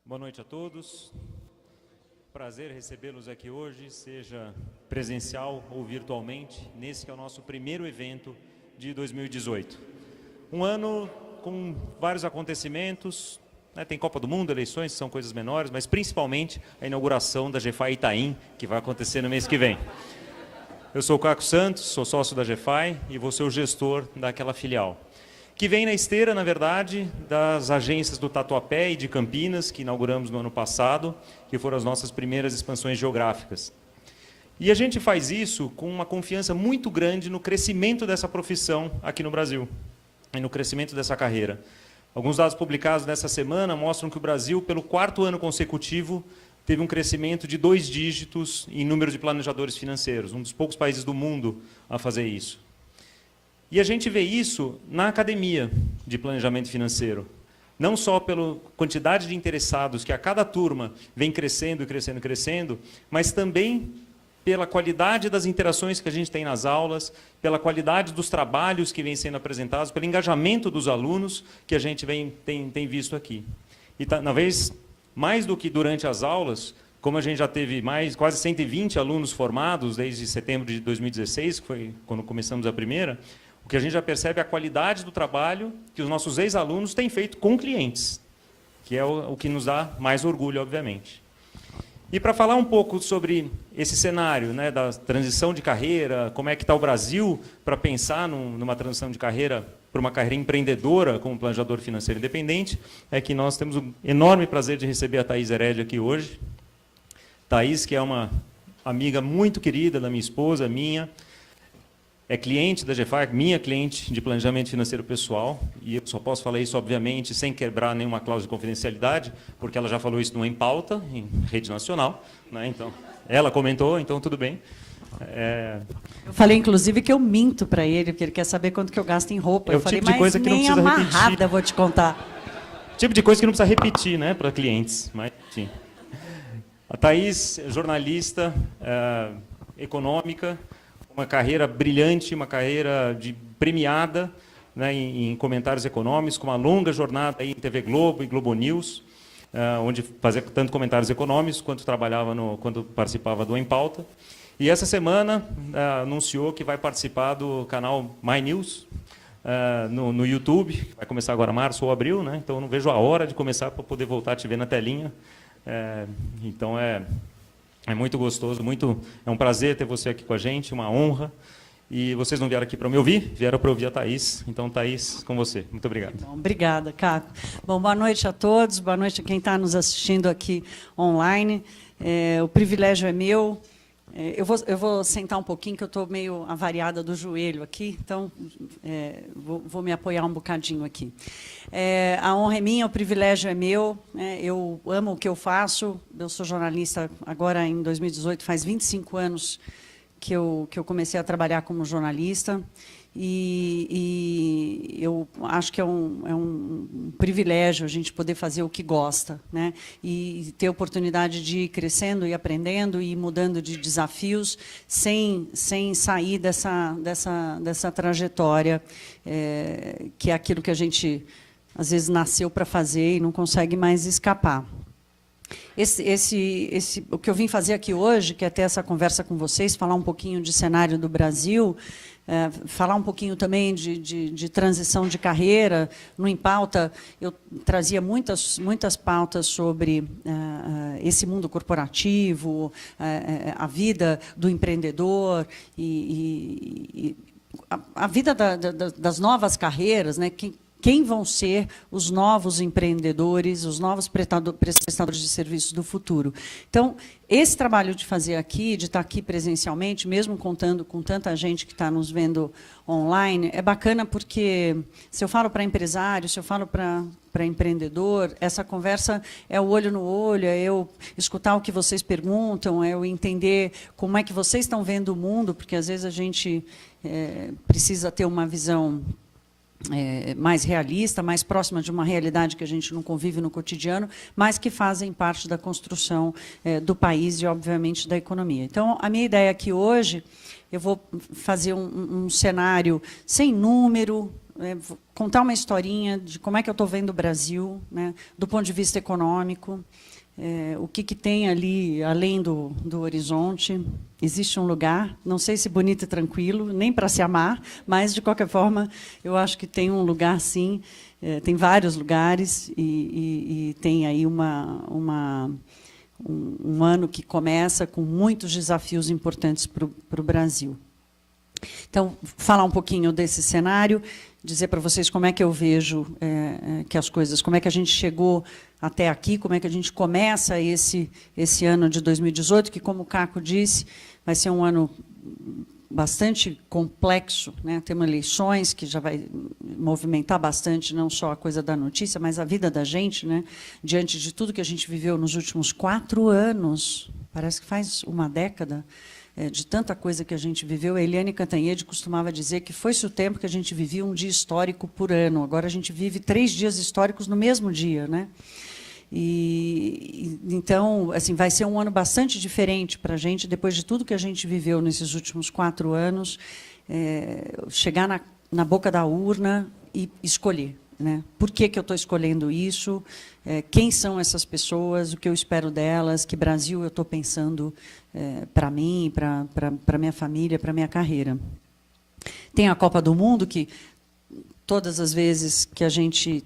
Boa noite a todos. Prazer recebê-los aqui hoje, seja presencial ou virtualmente, nesse que é o nosso primeiro evento de 2018. Um ano com vários acontecimentos, né? Tem Copa do Mundo, eleições, que são coisas menores, mas principalmente a inauguração da GFAI Itaim, que vai acontecer no mês que vem. Eu sou o Caco Santos, sou sócio da GFAI e vou ser o gestor daquela filial, que vem na esteira, na verdade, das agências do Tatuapé e de Campinas, que inauguramos no ano passado, que foram as nossas primeiras expansões geográficas. E a gente faz isso com uma confiança muito grande no crescimento dessa profissão aqui no Brasil, e no crescimento dessa carreira. Alguns dados publicados nessa semana mostram que o Brasil, pelo 4º ano consecutivo, teve um crescimento de 2 dígitos em número de planejadores financeiros, um dos poucos países do mundo a fazer isso. E a gente vê isso na academia de planejamento financeiro. Não só pela quantidade de interessados que a cada turma vem crescendo e crescendo e crescendo, mas também pela qualidade das interações que a gente tem nas aulas, pela qualidade dos trabalhos que vêm sendo apresentados, pelo engajamento dos alunos que a gente tem visto aqui. E talvez, mais do que durante as aulas, como a gente já teve quase 120 alunos formados desde setembro de 2016, que foi quando começamos a primeira, o que a gente já percebe é a qualidade do trabalho que os nossos ex-alunos têm feito com clientes, que é o que nos dá mais orgulho, obviamente. E para falar um pouco sobre esse cenário, né, da transição de carreira, como é que está o Brasil para pensar numa transição de carreira para uma carreira empreendedora como planejador financeiro independente, é que nós temos o enorme prazer de receber a Thaís Herédia aqui hoje. Thaís, que é uma amiga muito querida da minha esposa, minha, é cliente da GFAI, minha cliente de planejamento financeiro pessoal, e eu só posso falar isso, obviamente, sem quebrar nenhuma cláusula de confidencialidade, porque ela já falou isso no Em Pauta, em rede nacional, né? Então, ela comentou, então tudo bem. Eu falei, inclusive, que eu minto para ele, porque ele quer saber quanto que eu gasto em roupa. É eu o falei, tipo de coisa que não precisa repetir. Vou te contar. Tipo de coisa que não precisa repetir, né, para clientes. Mas, enfim. A Thaís é jornalista econômica, uma carreira brilhante, uma carreira premiada, né, em comentários econômicos, com uma longa jornada aí em TV Globo e Globo News, onde fazia tanto comentários econômicos quanto trabalhava quando participava do Em Pauta. E essa semana anunciou que vai participar do canal My News no YouTube, que vai começar agora março ou abril, né? Então eu não vejo a hora de começar para poder voltar a te ver na telinha. Então é muito gostoso, é um prazer ter você aqui com a gente, uma honra. E vocês não vieram aqui para me ouvir, vieram para ouvir a Thaís. Então, Thaís, com você. Muito obrigado. Bom, obrigada, Caco. Bom, boa noite a todos, boa noite a quem está nos assistindo aqui online. O privilégio é meu. Eu vou sentar um pouquinho, que eu estou meio avariada do joelho aqui, então vou me apoiar um bocadinho aqui. A honra é minha, o privilégio é meu, né? Eu amo o que eu faço, eu sou jornalista agora em 2018, faz 25 anos que eu comecei a trabalhar como jornalista, e eu acho que é um privilégio a gente poder fazer o que gosta, né? E ter a oportunidade de ir crescendo e aprendendo e mudando de desafios sem sair dessa trajetória, que é aquilo que a gente, às vezes, nasceu para fazer e não consegue mais escapar. O que eu vim fazer aqui hoje, que é ter essa conversa com vocês, falar um pouquinho de cenário do Brasil, falar um pouquinho também de transição de carreira. No Em Pauta, eu trazia muitas pautas sobre esse mundo corporativo, a vida do empreendedor e a vida das novas carreiras, né? Quem vão ser os novos empreendedores, os novos prestadores de serviços do futuro. Então, esse trabalho de fazer aqui, de estar aqui presencialmente, mesmo contando com tanta gente que está nos vendo online, é bacana porque, se eu falo para empresário, se eu falo para empreendedor, essa conversa é o olho no olho, é eu escutar o que vocês perguntam, é eu entender como é que vocês estão vendo o mundo, porque, às vezes, a gente precisa ter uma visão mais realista, mais próxima de uma realidade que a gente não convive no cotidiano, mas que fazem parte da construção do país e, obviamente, da economia. Então, a minha ideia aqui hoje, eu vou fazer um cenário sem número, contar uma historinha de como é que eu estou vendo o Brasil, né, do ponto de vista econômico, o que tem ali além do horizonte. Existe um lugar, não sei se bonito e tranquilo, nem para se amar, mas, de qualquer forma, eu acho que tem um lugar, sim, tem vários lugares, e tem aí um ano que começa com muitos desafios importantes para o Brasil. Então, falar um pouquinho desse cenário, dizer para vocês como é que eu vejo que as coisas, como é que a gente chegou até aqui, como é que a gente começa esse ano de 2018, que, como o Caco disse, vai ser um ano bastante complexo, né? Temos eleições que já vai movimentar bastante, não só a coisa da notícia, mas a vida da gente, né? Diante de tudo que a gente viveu nos últimos 4 anos, parece que faz uma década, de tanta coisa que a gente viveu. A Eliane Cantanhede costumava dizer que foi-se o tempo que a gente vivia um dia histórico por ano. Agora a gente vive 3 dias históricos no mesmo dia, né? Então, assim, vai ser um ano bastante diferente para a gente, depois de tudo que a gente viveu nesses últimos 4 anos, chegar na boca da urna e escolher, né? Por que eu estou escolhendo isso? Quem são essas pessoas? O que eu espero delas? Que Brasil eu estou pensando para mim, para minha família, para minha carreira? Tem a Copa do Mundo, que todas as vezes que a gente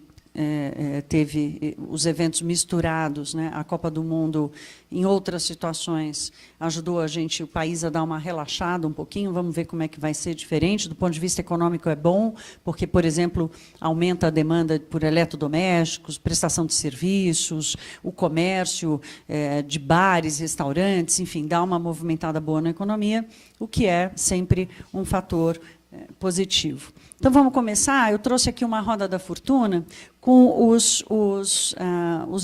teve os eventos misturados, né? A Copa do Mundo, em outras situações, ajudou o país a dar uma relaxada um pouquinho. Vamos ver como é que vai ser diferente. Do ponto de vista econômico é bom, porque, por exemplo, aumenta a demanda por eletrodomésticos, prestação de serviços, o comércio de bares, restaurantes, enfim, dá uma movimentada boa na economia, o que é sempre um fator positivo. Então, vamos começar. Eu trouxe aqui uma roda da fortuna com os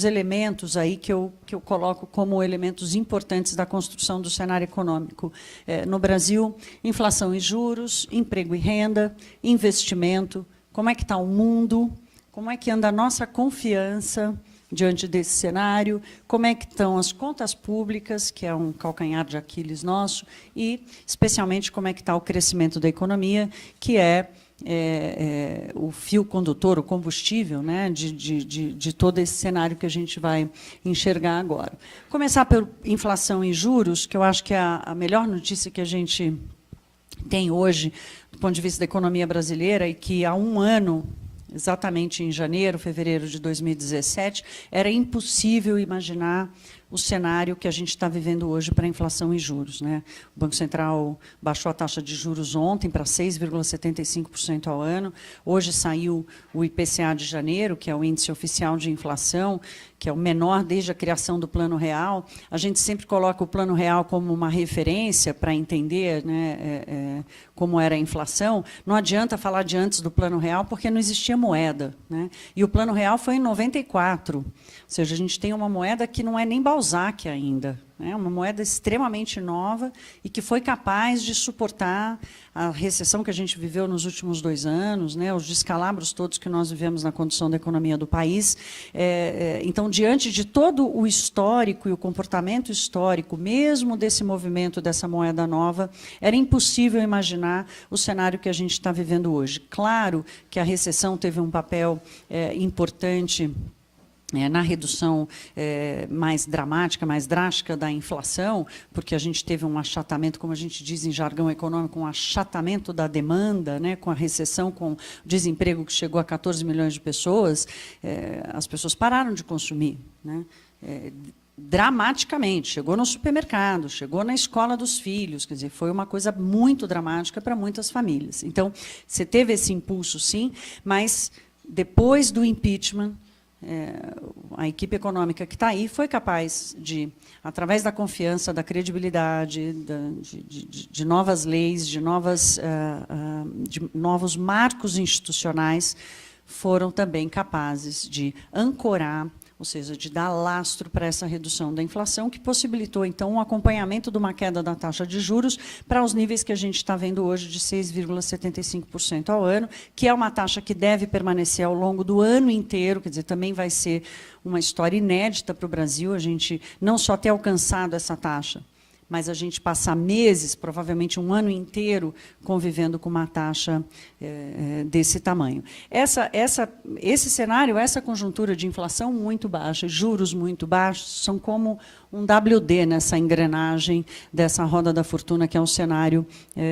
elementos aí que eu coloco como elementos importantes da construção do cenário econômico no Brasil: inflação e juros, emprego e renda, investimento, como é que está o mundo, como é que anda a nossa confiança diante desse cenário, como é que estão as contas públicas, que é um calcanhar de Aquiles nosso, e, especialmente, como é que está o crescimento da economia, que é o fio condutor, o combustível, né, de todo esse cenário que a gente vai enxergar agora. Começar por inflação e juros, que eu acho que é a melhor notícia que a gente tem hoje, do ponto de vista da economia brasileira, e que há um ano, exatamente em janeiro, fevereiro de 2017, era impossível imaginar o cenário que a gente está vivendo hoje para a inflação e juros, né? O Banco Central baixou a taxa de juros ontem para 6,75% ao ano. Hoje saiu o IPCA de janeiro, que é o índice oficial de inflação, que é o menor desde a criação do Plano Real. A gente sempre coloca o Plano Real como uma referência para entender, né, como era a inflação. Não adianta falar de antes do Plano Real, porque não existia moeda, né? E o Plano Real foi em 94. Ou seja, a gente tem uma moeda que não é nem Balzac ainda, né? Uma moeda extremamente nova e que foi capaz de suportar a recessão que a gente viveu nos últimos 2 anos, né? Os descalabros todos que nós vivemos na condução da economia do país. Então, diante de todo o histórico e o comportamento histórico, mesmo desse movimento dessa moeda nova, era impossível imaginar o cenário que a gente está vivendo hoje. Claro que a recessão teve um papel importante na redução mais dramática, mais drástica da inflação, porque a gente teve um achatamento, como a gente diz em jargão econômico, um achatamento da demanda, né, com a recessão, com o desemprego que chegou a 14 milhões de pessoas, as pessoas pararam de consumir, né, dramaticamente. Chegou no supermercado, chegou na escola dos filhos, quer dizer, foi uma coisa muito dramática para muitas famílias. Então, você teve esse impulso, sim, mas depois do impeachment, a equipe econômica que está aí foi capaz de, através da confiança, da credibilidade, de novas leis, de novos marcos institucionais, foram também capazes de ancorar, ou seja, de dar lastro para essa redução da inflação, que possibilitou, então, um acompanhamento de uma queda da taxa de juros para os níveis que a gente está vendo hoje de 6,75% ao ano, que é uma taxa que deve permanecer ao longo do ano inteiro, quer dizer, também vai ser uma história inédita para o Brasil, a gente não só ter alcançado essa taxa, mas a gente passar meses, provavelmente um ano inteiro, convivendo com uma taxa desse tamanho. Esse cenário, essa conjuntura de inflação muito baixa, juros muito baixos, são como um WD nessa engrenagem dessa roda da fortuna, que é um cenário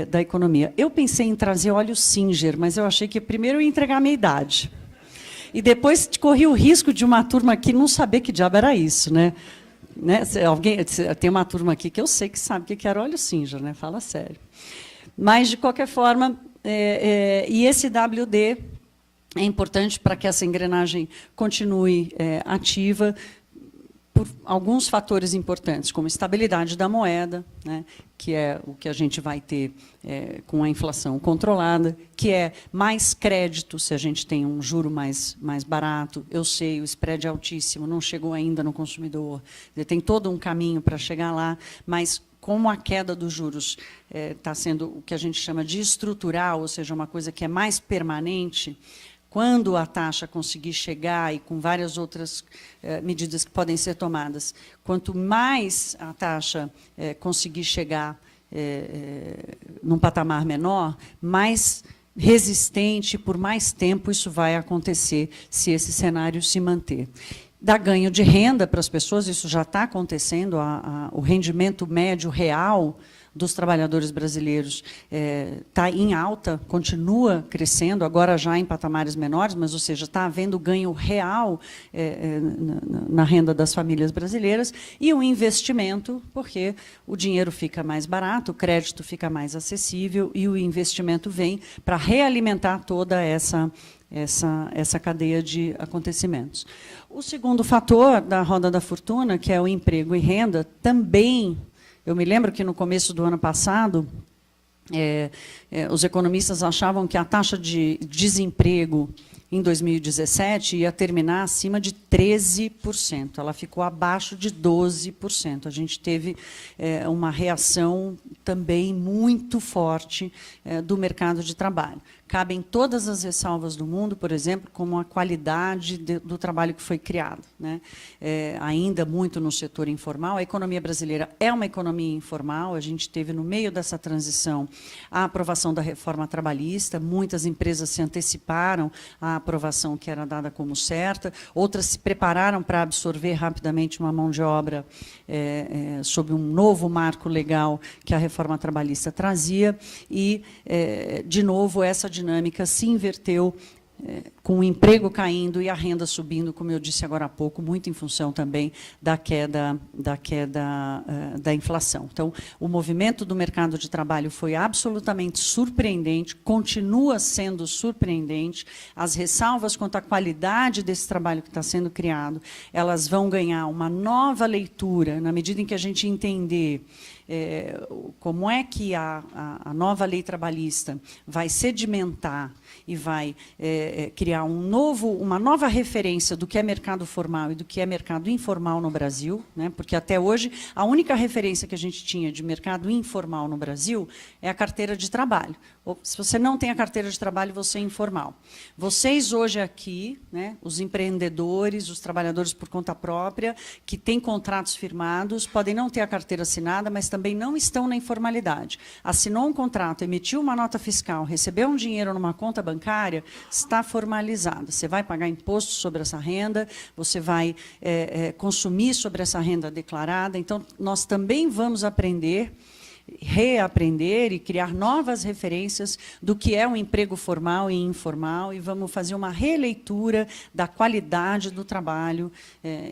da economia. Eu pensei em trazer óleo Singer, mas eu achei que primeiro eu ia entregar a minha idade. E depois corri o risco de uma turma aqui não saber que diabo era isso, né? Tem uma turma aqui que eu sei que sabe o que era óleo Singer, né? Fala sério. Mas, de qualquer forma, e esse WD é importante para que essa engrenagem continue ativa, por alguns fatores importantes, como estabilidade da moeda, né, que é o que a gente vai ter com a inflação controlada, que é mais crédito, se a gente tem um juro mais barato. Eu sei, o spread é altíssimo, não chegou ainda no consumidor, tem todo um caminho para chegar lá, mas como a queda dos juros está sendo o que a gente chama de estrutural, ou seja, uma coisa que é mais permanente, quando a taxa conseguir chegar, e com várias outras medidas que podem ser tomadas, quanto mais a taxa conseguir chegar num patamar menor, mais resistente, por mais tempo isso vai acontecer, se esse cenário se manter. Dá ganho de renda para as pessoas, isso já está acontecendo, o rendimento médio real dos trabalhadores brasileiros está em alta, continua crescendo, agora já em patamares menores, mas, ou seja, está havendo ganho real na renda das famílias brasileiras, e o investimento, porque o dinheiro fica mais barato, o crédito fica mais acessível, e o investimento vem para realimentar toda essa cadeia de acontecimentos. O segundo fator da roda da fortuna, que é o emprego e renda, também. Eu me lembro que, no começo do ano passado, os economistas achavam que a taxa de desemprego em 2017 ia terminar acima de 13%. Ela ficou abaixo de 12%. A gente teve uma reação também muito forte do mercado de trabalho. Cabem todas as ressalvas do mundo, por exemplo, como a qualidade do trabalho que foi criado, né? Ainda muito no setor informal. A economia brasileira é uma economia informal. A gente teve, no meio dessa transição, a aprovação da reforma trabalhista. Muitas empresas se anteciparam à aprovação que era dada como certa. Outras se prepararam para absorver rapidamente uma mão de obra sob um novo marco legal que a reforma trabalhista trazia. E, de novo, essa dinâmica se inverteu com o emprego caindo e a renda subindo, como eu disse agora há pouco, muito em função também da queda da inflação. Então, o movimento do mercado de trabalho foi absolutamente surpreendente, continua sendo surpreendente. As ressalvas quanto à qualidade desse trabalho que está sendo criado, elas vão ganhar uma nova leitura, na medida em que a gente entender como é que a nova lei trabalhista vai sedimentar e vai criar uma nova referência do que é mercado formal e do que é mercado informal no Brasil, né? Porque até hoje a única referência que a gente tinha de mercado informal no Brasil é a carteira de trabalho. Se você não tem a carteira de trabalho, você é informal. Vocês hoje aqui, né, os empreendedores, os trabalhadores por conta própria, que têm contratos firmados, podem não ter a carteira assinada, mas também não estão na informalidade. Assinou um contrato, emitiu uma nota fiscal, recebeu um dinheiro numa conta bancária, está formalizada. Você vai pagar imposto sobre essa renda, você vai consumir sobre essa renda declarada. Então, nós também vamos reaprender e criar novas referências do que é um emprego formal e informal, e vamos fazer uma releitura da qualidade do trabalho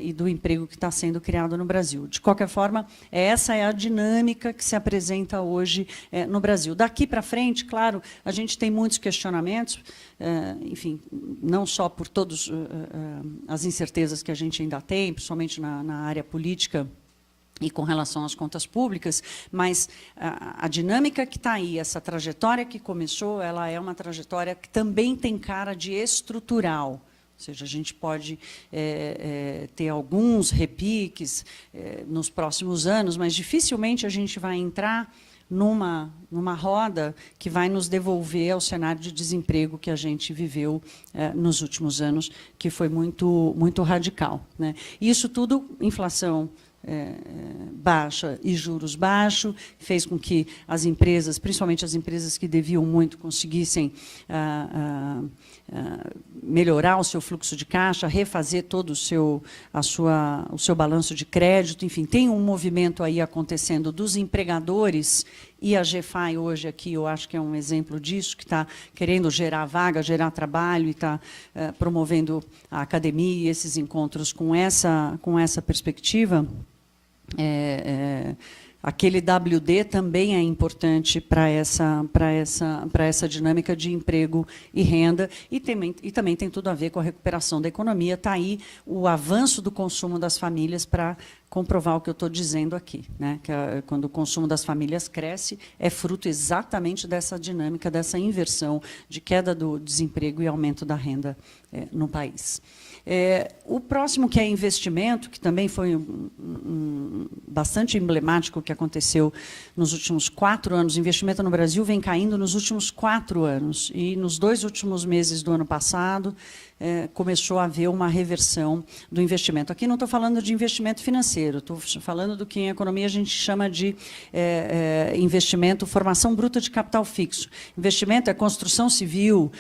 e do emprego que está sendo criado no Brasil. De qualquer forma, essa é a dinâmica que se apresenta hoje no Brasil. Daqui para frente, claro, a gente tem muitos questionamentos, enfim, não só por todas as incertezas que a gente ainda tem, principalmente na área política, e com relação às contas públicas, mas a dinâmica que está aí, essa trajetória que começou, ela é uma trajetória que também tem cara de estrutural. Ou seja, a gente pode ter alguns repiques nos próximos anos, mas dificilmente a gente vai entrar numa roda que vai nos devolver ao cenário de desemprego que a gente viveu nos últimos anos, que foi muito radical, né? Isso tudo, inflação baixa e juros baixos, fez com que as empresas, principalmente as empresas que deviam muito, conseguissem melhorar o seu fluxo de caixa, refazer todo o seu balanço de crédito. Enfim, tem um movimento aí acontecendo dos empregadores, e a GFAI hoje aqui, eu acho que é um exemplo disso, que está querendo gerar vaga, gerar trabalho, e está promovendo a academia e esses encontros com essa perspectiva. Aquele WD também é importante para essa dinâmica de emprego e renda, e também tem tudo a ver com a recuperação da economia. Está aí o avanço do consumo das famílias para comprovar o que eu estou dizendo aqui, né? Que quando o consumo das famílias cresce, é fruto exatamente dessa dinâmica, dessa inversão de queda do desemprego e aumento da renda no país. O próximo, que é investimento, que também foi bastante emblemático o que aconteceu nos últimos 4 anos. O investimento no Brasil vem caindo nos últimos 4 anos. E nos 2 últimos meses do ano passado, começou a haver uma reversão do investimento. Aqui não estou falando de investimento financeiro, estou falando do que em economia a gente chama de investimento, formação bruta de capital fixo. Investimento é construção civil,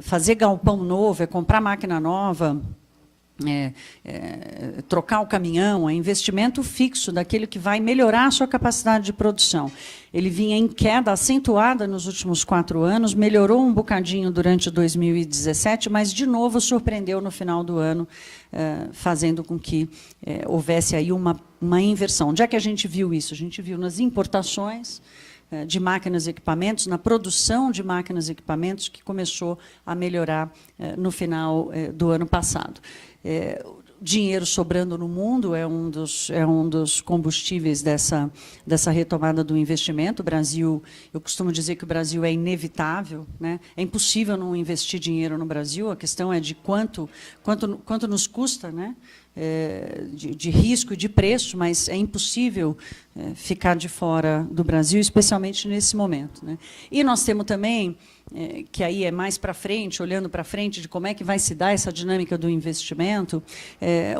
fazer galpão novo, é comprar máquina nova, trocar o caminhão, é investimento fixo, daquele que vai melhorar a sua capacidade de produção. Ele vinha em queda acentuada nos últimos 4 anos, melhorou um bocadinho durante 2017, mas, de novo, surpreendeu no final do ano, fazendo com que houvesse aí uma inversão. Onde é que a gente viu isso? A gente viu nas importações de máquinas e equipamentos, na produção de máquinas e equipamentos, que começou a melhorar no final do ano passado. Dinheiro sobrando no mundo é um dos combustíveis dessa retomada do investimento. O Brasil, eu costumo dizer que o Brasil é inevitável, né? É impossível não investir dinheiro no Brasil. A questão é de quanto nos custa, né? De risco e de preço, mas é impossível ficar de fora do Brasil, especialmente nesse momento, né? E nós temos também, que aí é mais para frente, olhando para frente, de como é que vai se dar essa dinâmica do investimento,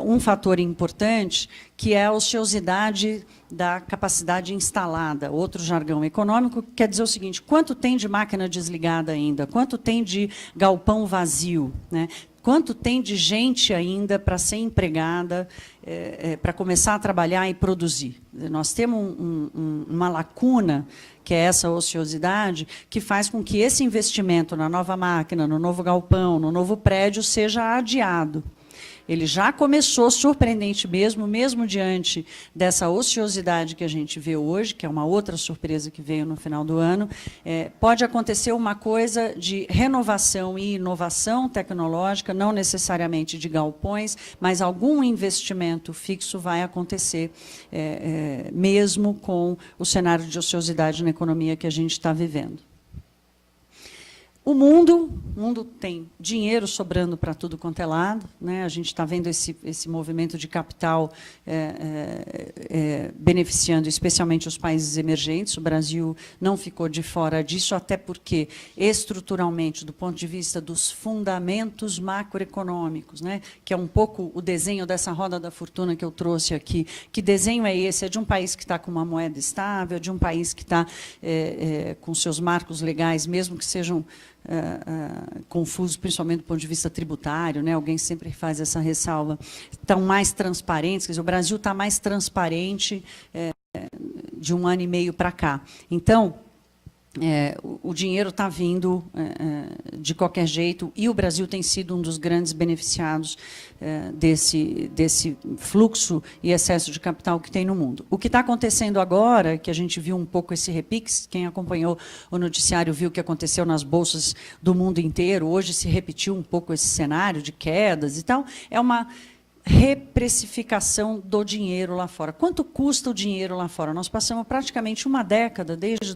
um fator importante, que é a ociosidade da capacidade instalada. Outro jargão econômico quer dizer o seguinte: quanto tem de máquina desligada ainda? Quanto tem de galpão vazio, né? Quanto tem de gente ainda para ser empregada, para começar a trabalhar e produzir? Nós temos uma lacuna, que é essa ociosidade, que faz com que esse investimento na nova máquina, no novo galpão, no novo prédio, seja adiado. Ele já começou, surpreendente mesmo diante dessa ociosidade que a gente vê hoje, que é uma outra surpresa que veio no final do ano. Pode acontecer uma coisa de renovação e inovação tecnológica, não necessariamente de galpões, mas algum investimento fixo vai acontecer, mesmo com o cenário de ociosidade na economia que a gente está vivendo. O mundo tem dinheiro sobrando para tudo quanto é lado, né? A gente está vendo esse movimento de capital beneficiando especialmente os países emergentes. O Brasil não ficou de fora disso, até porque, estruturalmente, do ponto de vista dos fundamentos macroeconômicos, né? Que é um pouco o desenho dessa roda da fortuna que eu trouxe aqui. Que desenho é esse? É de um país que está com uma moeda estável, de um país que está com seus marcos legais, mesmo que sejam confusos, principalmente do ponto de vista tributário, né? Alguém sempre faz essa ressalva. Estão mais transparentes, quer dizer, o Brasil está mais transparente de 1 ano e meio para cá. Então, o dinheiro está vindo de qualquer jeito, e o Brasil tem sido um dos grandes beneficiados desse fluxo e excesso de capital que tem no mundo. O que está acontecendo agora, que a gente viu um pouco esse repique, quem acompanhou o noticiário viu o que aconteceu nas bolsas do mundo inteiro, hoje se repetiu um pouco esse cenário de quedas e tal, é uma reprecificação do dinheiro lá fora. Quanto custa o dinheiro lá fora? Nós passamos praticamente uma década, desde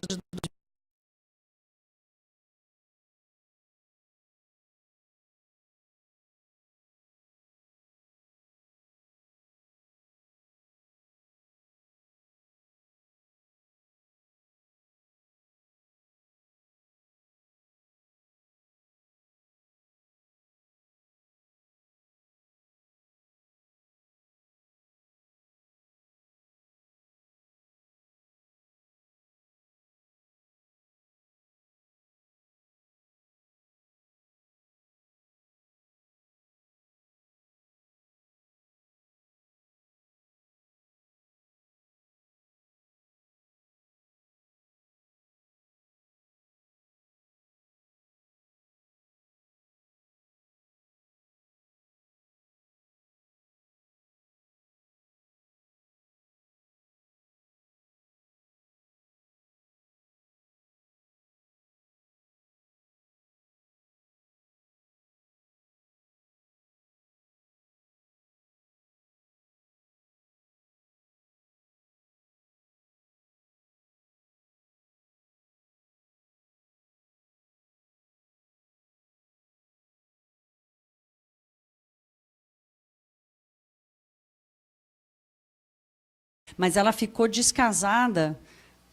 mas ela ficou descasada.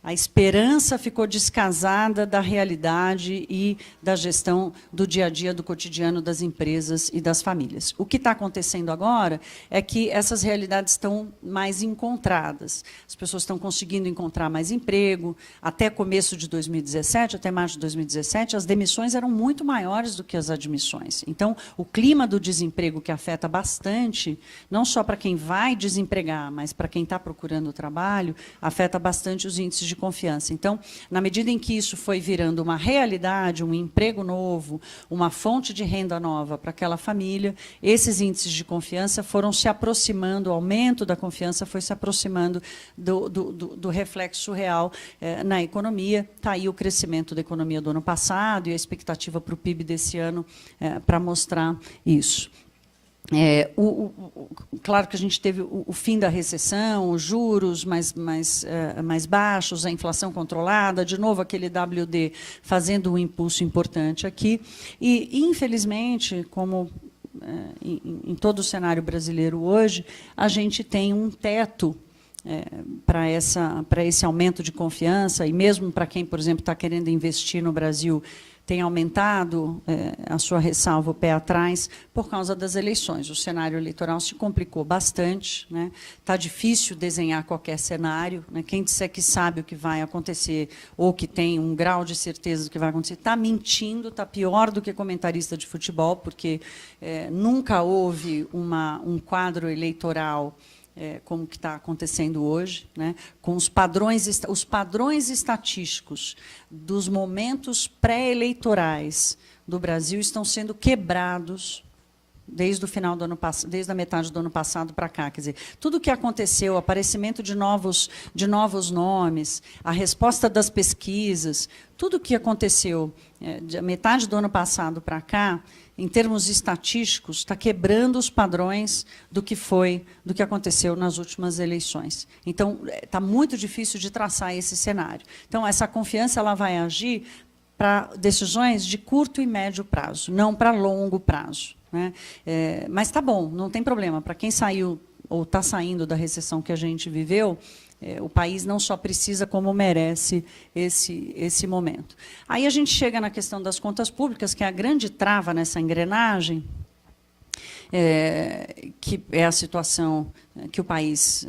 A esperança ficou descasada da realidade e da gestão do dia a dia, do cotidiano das empresas e das famílias. O que está acontecendo agora é que essas realidades estão mais encontradas. As pessoas estão conseguindo encontrar mais emprego. Até começo de 2017, até março de 2017, as demissões eram muito maiores do que as admissões. Então, o clima do desemprego, que afeta bastante, não só para quem vai desempregar, mas para quem está procurando trabalho, afeta bastante os índices de confiança. Então, na medida em que isso foi virando uma realidade, um emprego novo, uma fonte de renda nova para aquela família, esses índices de confiança foram se aproximando, o aumento da confiança foi se aproximando do reflexo real na economia. Está aí o crescimento da economia do ano passado e a expectativa para o PIB desse ano para mostrar isso. Claro que a gente teve o fim da recessão, os juros mais baixos, a inflação controlada, de novo aquele WD fazendo um impulso importante aqui. E, infelizmente, como em todo o cenário brasileiro hoje, a gente tem um teto para esse aumento de confiança, e mesmo para quem, por exemplo, está querendo investir no Brasil, tem aumentado a sua ressalva, o pé atrás, por causa das eleições. O cenário eleitoral se complicou bastante, né? Está difícil desenhar qualquer cenário, né? Quem disser que sabe o que vai acontecer ou que tem um grau de certeza do que vai acontecer, está mentindo, está pior do que comentarista de futebol, porque nunca houve um quadro eleitoral como que está acontecendo hoje, né? Com os padrões estatísticos dos momentos pré-eleitorais do Brasil estão sendo quebrados desde o final do ano passado, desde a metade do ano passado para cá. Quer dizer, tudo o que aconteceu, o aparecimento de novos nomes, a resposta das pesquisas, tudo o que aconteceu da metade do ano passado para cá, em termos estatísticos, está quebrando os padrões do que aconteceu nas últimas eleições. Então, está muito difícil de traçar esse cenário. Então, essa confiança ela vai agir para decisões de curto e médio prazo, não para longo prazo, né? Mas está bom, não tem problema. Para quem saiu ou está saindo da recessão que a gente viveu, o país não só precisa, como merece esse momento. Aí a gente chega na questão das contas públicas, que é a grande trava nessa engrenagem, que é a situação que o país,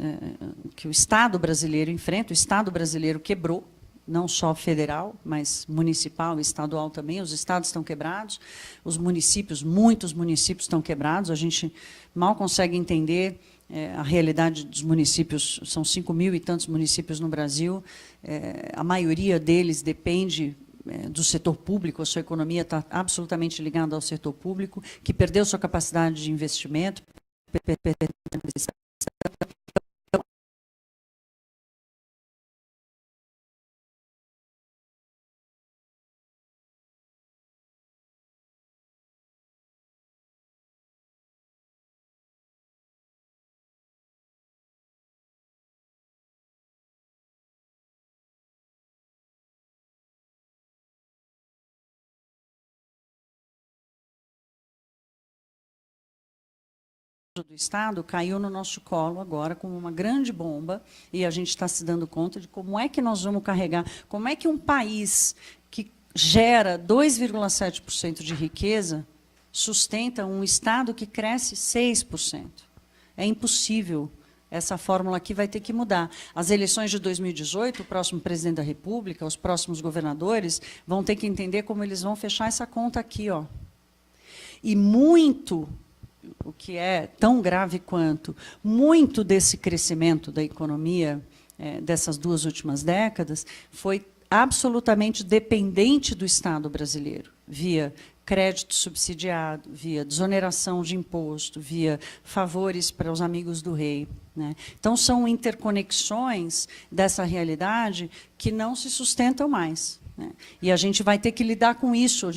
que o Estado brasileiro enfrenta. O Estado brasileiro quebrou, não só federal, mas municipal e estadual também. Os estados estão quebrados, os municípios, muitos municípios estão quebrados, a gente mal consegue entender a realidade dos municípios. São 5.000 e tantos municípios no Brasil, a maioria deles depende do setor público, a sua economia está absolutamente ligada ao setor público, que perdeu sua capacidade de investimento, do Estado caiu no nosso colo agora como uma grande bomba, e a gente está se dando conta de como é que nós vamos carregar, como é que um país que gera 2,7% de riqueza sustenta um Estado que cresce 6%. É impossível. Essa fórmula aqui vai ter que mudar. As eleições de 2018, o próximo presidente da República, os próximos governadores, vão ter que entender como eles vão fechar essa conta aqui, ó. E muito, o que é tão grave quanto, muito desse crescimento da economia dessas duas últimas décadas foi absolutamente dependente do Estado brasileiro, via crédito subsidiado, via desoneração de imposto, via favores para os amigos do rei, né? Então, são interconexões dessa realidade que não se sustentam mais, né? E a gente vai ter que lidar com isso,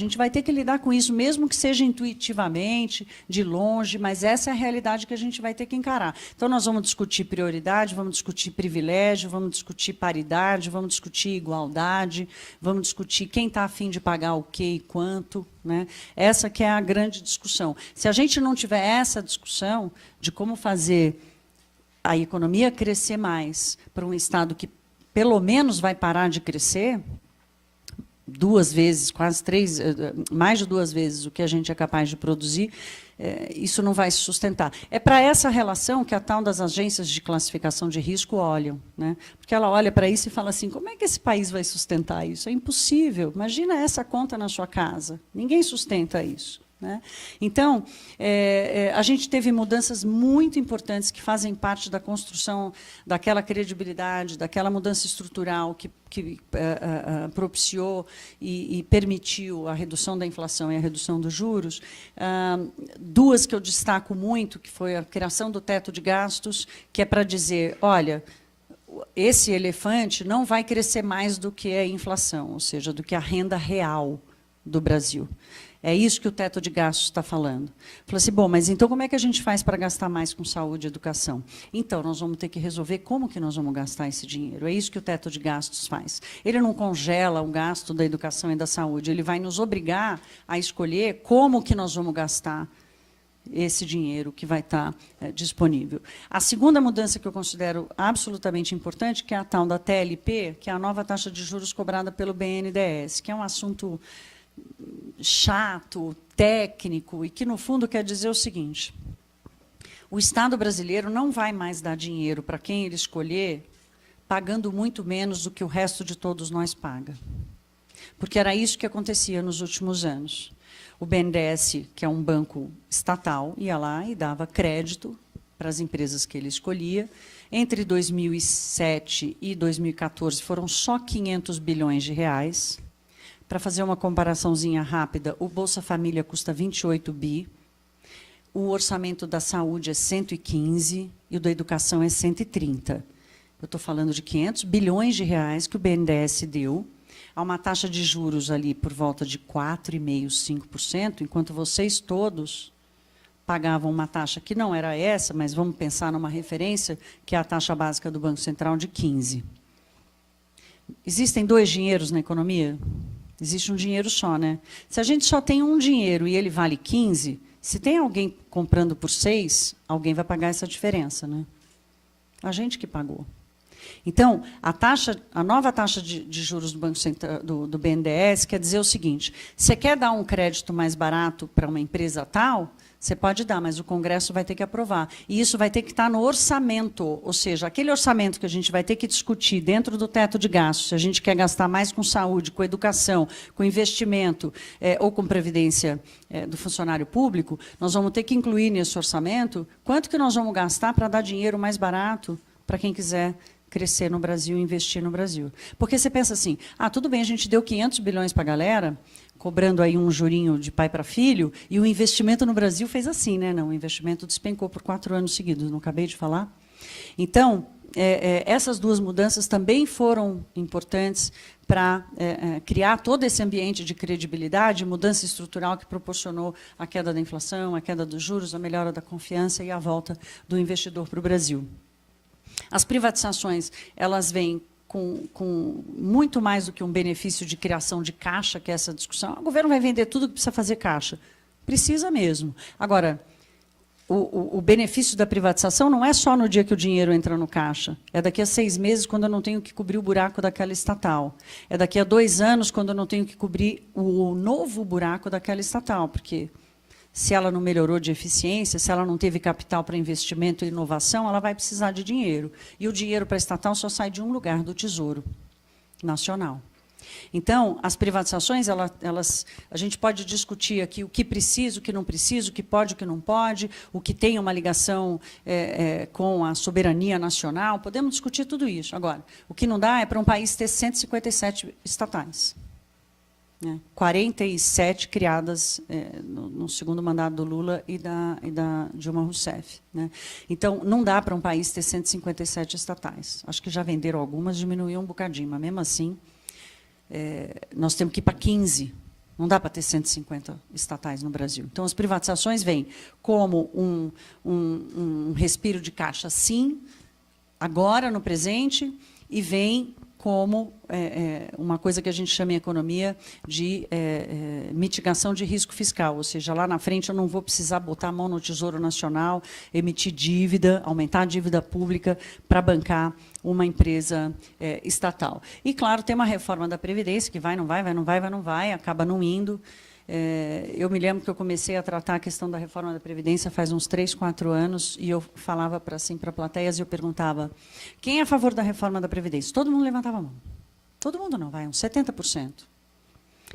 mesmo que seja intuitivamente, de longe, mas essa é a realidade que a gente vai ter que encarar. Então, nós vamos discutir prioridade, vamos discutir privilégio, vamos discutir paridade, vamos discutir igualdade, vamos discutir quem está a fim de pagar o quê e quanto, né? Essa que é a grande discussão. Se a gente não tiver essa discussão de como fazer a economia crescer mais para um Estado que pelo menos vai parar de crescer 2 vezes, quase 3, mais de 2 vezes o que a gente é capaz de produzir, isso não vai se sustentar. É para essa relação que a tal das agências de classificação de risco olham, né? Porque ela olha para isso e fala assim, como é que esse país vai sustentar isso? É impossível. Imagina essa conta na sua casa. Ninguém sustenta isso. Né? Então, a gente teve mudanças muito importantes que fazem parte da construção daquela credibilidade, daquela mudança estrutural que propiciou e permitiu a redução da inflação e a redução dos juros. 2 que eu destaco muito, que foi a criação do teto de gastos, que é para dizer, olha, esse elefante não vai crescer mais do que a inflação, ou seja, do que a renda real do Brasil. É isso que o teto de gastos está falando. Falou assim, bom, mas então como é que a gente faz para gastar mais com saúde e educação? Então, nós vamos ter que resolver como que nós vamos gastar esse dinheiro. É isso que o teto de gastos faz. Ele não congela o gasto da educação e da saúde, ele vai nos obrigar a escolher como que nós vamos gastar esse dinheiro que vai estar disponível. A segunda mudança que eu considero absolutamente importante, que é a tal da TLP, que é a nova taxa de juros cobrada pelo BNDES, que é um assunto chato, técnico, e que, no fundo, quer dizer o seguinte, o Estado brasileiro não vai mais dar dinheiro para quem ele escolher, pagando muito menos do que o resto de todos nós paga. Porque era isso que acontecia nos últimos anos. O BNDES, que é um banco estatal, ia lá e dava crédito para as empresas que ele escolhia. Entre 2007 e 2014, foram só 500 bilhões de reais. Para fazer uma comparaçãozinha rápida, o Bolsa Família custa 28 bi, o orçamento da saúde é 115 e o da educação é 130. Eu estou falando de 500 bilhões de reais que o BNDES deu, a uma taxa de juros ali por volta de 4,5%, 5%, enquanto vocês todos pagavam uma taxa que não era essa, mas vamos pensar numa referência, que é a taxa básica do Banco Central de 15. Existem 2 dinheiros na economia? Existe um dinheiro só, né? Se a gente só tem um dinheiro e ele vale 15, se tem alguém comprando por 6, alguém vai pagar essa diferença, né? A gente que pagou. Então, a nova taxa de juros do Banco Central, do BNDES quer dizer o seguinte, você quer dar um crédito mais barato para uma empresa tal, você pode dar, mas o Congresso vai ter que aprovar. E isso vai ter que estar no orçamento, ou seja, aquele orçamento que a gente vai ter que discutir dentro do teto de gastos, se a gente quer gastar mais com saúde, com educação, com investimento ou com previdência do funcionário público, nós vamos ter que incluir nesse orçamento quanto que nós vamos gastar para dar dinheiro mais barato para quem quiser crescer no Brasil e investir no Brasil. Porque você pensa assim, tudo bem, a gente deu 500 bilhões para a galera, cobrando aí um jurinho de pai para filho, e o investimento no Brasil fez assim, né? Não, o investimento despencou por 4 anos seguidos, não acabei de falar? Então, essas 2 mudanças também foram importantes para criar todo esse ambiente de credibilidade, mudança estrutural que proporcionou a queda da inflação, a queda dos juros, a melhora da confiança e a volta do investidor para o Brasil. As privatizações, elas vêm com muito mais do que um benefício de criação de caixa, que é essa discussão. O governo vai vender tudo que precisa fazer caixa. Precisa mesmo. Agora, o benefício da privatização não é só no dia que o dinheiro entra no caixa. É daqui a 6 meses, quando eu não tenho que cobrir o buraco daquela estatal. É daqui a 2 anos, quando eu não tenho que cobrir o novo buraco daquela estatal, porque se ela não melhorou de eficiência, se ela não teve capital para investimento e inovação, ela vai precisar de dinheiro. E o dinheiro para a estatal só sai de um lugar, do Tesouro Nacional. Então, as privatizações, a gente pode discutir aqui o que precisa, o que não precisa, o que pode, o que não pode, o que tem uma ligação com a soberania nacional, podemos discutir tudo isso. Agora, o que não dá é para um país ter 157 estatais. 47 criadas no segundo mandato do Lula e da Dilma Rousseff. Né? Então, não dá para um país ter 157 estatais. Acho que já venderam algumas, diminuiu um bocadinho, mas, mesmo assim, nós temos que ir para 15. Não dá para ter 150 estatais no Brasil. Então, as privatizações vêm como um respiro de caixa, sim, agora, no presente, e vem como uma coisa que a gente chama em economia de mitigação de risco fiscal, ou seja, lá na frente eu não vou precisar botar a mão no Tesouro Nacional, emitir dívida, aumentar a dívida pública para bancar uma empresa estatal. E, claro, tem uma reforma da Previdência que vai, não vai, vai, não vai, vai, não vai, acaba não indo. Eu me lembro que eu comecei a tratar a questão da reforma da Previdência faz uns 3, 4 anos, e eu falava para plateias e eu perguntava: quem é a favor da reforma da Previdência? Todo mundo levantava a mão. Todo mundo não, vai, uns 70%.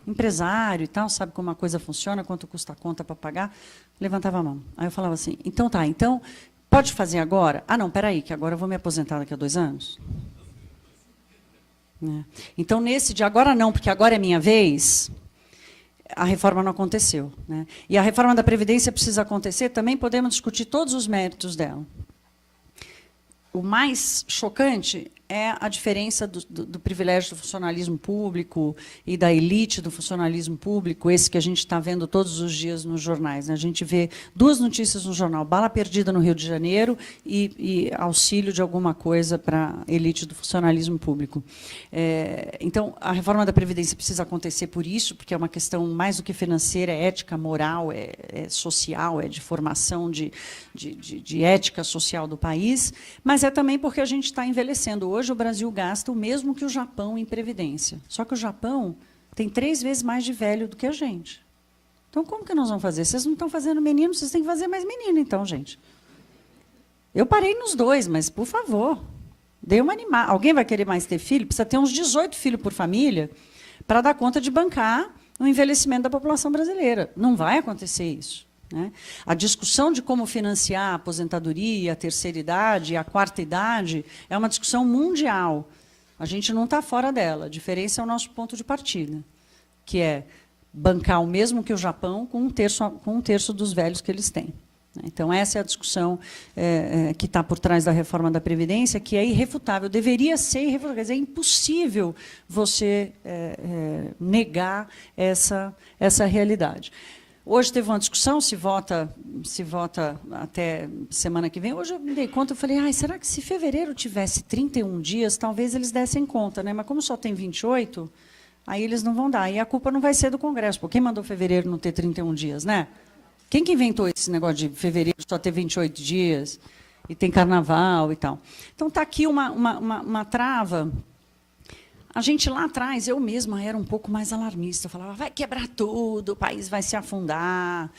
Empresário e tal, sabe como a coisa funciona, quanto custa a conta para pagar, levantava a mão. Aí eu falava assim: então tá, então pode fazer agora? Ah, não, peraí, que agora eu vou me aposentar daqui a 2 anos. Então, nesse de agora não, porque agora é minha vez, a reforma não aconteceu. Né? E a reforma da Previdência precisa acontecer, também podemos discutir todos os méritos dela. O mais chocante é a diferença do privilégio do funcionalismo público e da elite do funcionalismo público, esse que a gente está vendo todos os dias nos jornais. Né? A gente vê 2 notícias no jornal: bala perdida no Rio de Janeiro e auxílio de alguma coisa para a elite do funcionalismo público. Então, a reforma da Previdência precisa acontecer por isso, porque é uma questão mais do que financeira, é ética, moral, é social, é de formação de ética social do país, mas é também porque a gente está envelhecendo. Hoje, o Brasil gasta o mesmo que o Japão em previdência. Só que o Japão tem 3 vezes mais de velho do que a gente. Então, como que nós vamos fazer? Vocês não estão fazendo menino, vocês têm que fazer mais menino, então, gente. Eu parei nos 2, mas, por favor, dê uma animada. Alguém vai querer mais ter filho? Precisa ter uns 18 filhos por família para dar conta de bancar o envelhecimento da população brasileira. Não vai acontecer isso. Né? A discussão de como financiar a aposentadoria, a terceira idade, a quarta idade, é uma discussão mundial. A gente não está fora dela. A diferença é o nosso ponto de partida, que é bancar o mesmo que o Japão com um terço dos velhos que eles têm. Então, essa é a discussão que está por trás da reforma da Previdência, que é irrefutável, deveria ser irrefutável. Quer dizer, é impossível você negar essa realidade. Hoje teve uma discussão, se vota até semana que vem. Hoje eu me dei conta, eu falei: será que se fevereiro tivesse 31 dias, talvez eles dessem conta, né? Mas como só tem 28, aí eles não vão dar. E a culpa não vai ser do Congresso, porque quem mandou fevereiro não ter 31 dias, né? Quem que inventou esse negócio de fevereiro só ter 28 dias, e tem carnaval e tal? Então, está aqui uma trava. A gente lá atrás, eu mesma era um pouco mais alarmista. Eu falava: vai quebrar tudo, o país vai se afundar.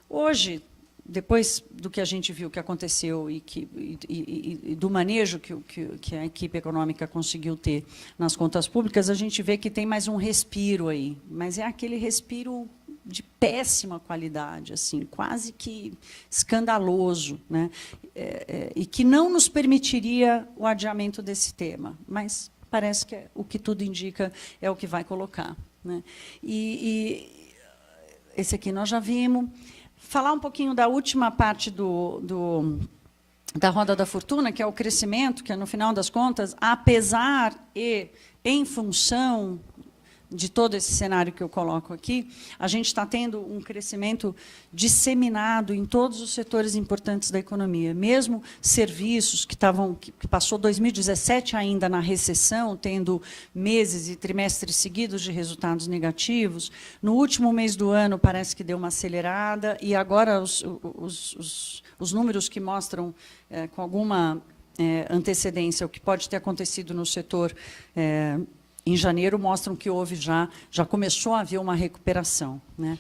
Hoje, depois do que a gente viu que aconteceu e do manejo que a equipe econômica conseguiu ter nas contas públicas, a gente vê que tem mais um respiro aí. Mas é aquele respiro de péssima qualidade, assim, quase que escandaloso, né? E que não nos permitiria o adiamento desse tema. Mas parece que o que tudo indica é o que vai colocar. Né? E esse aqui nós já vimos. Falar um pouquinho da última parte da roda da fortuna, que é o crescimento, que, no final das contas, apesar e em função de todo esse cenário que eu coloco aqui, a gente está tendo um crescimento disseminado em todos os setores importantes da economia. Mesmo serviços que passou 2017 ainda na recessão, tendo meses e trimestres seguidos de resultados negativos, no último mês do ano parece que deu uma acelerada, e agora os números que mostram com alguma antecedência o que pode ter acontecido no setor em janeiro mostram que já começou a haver uma recuperação. Né?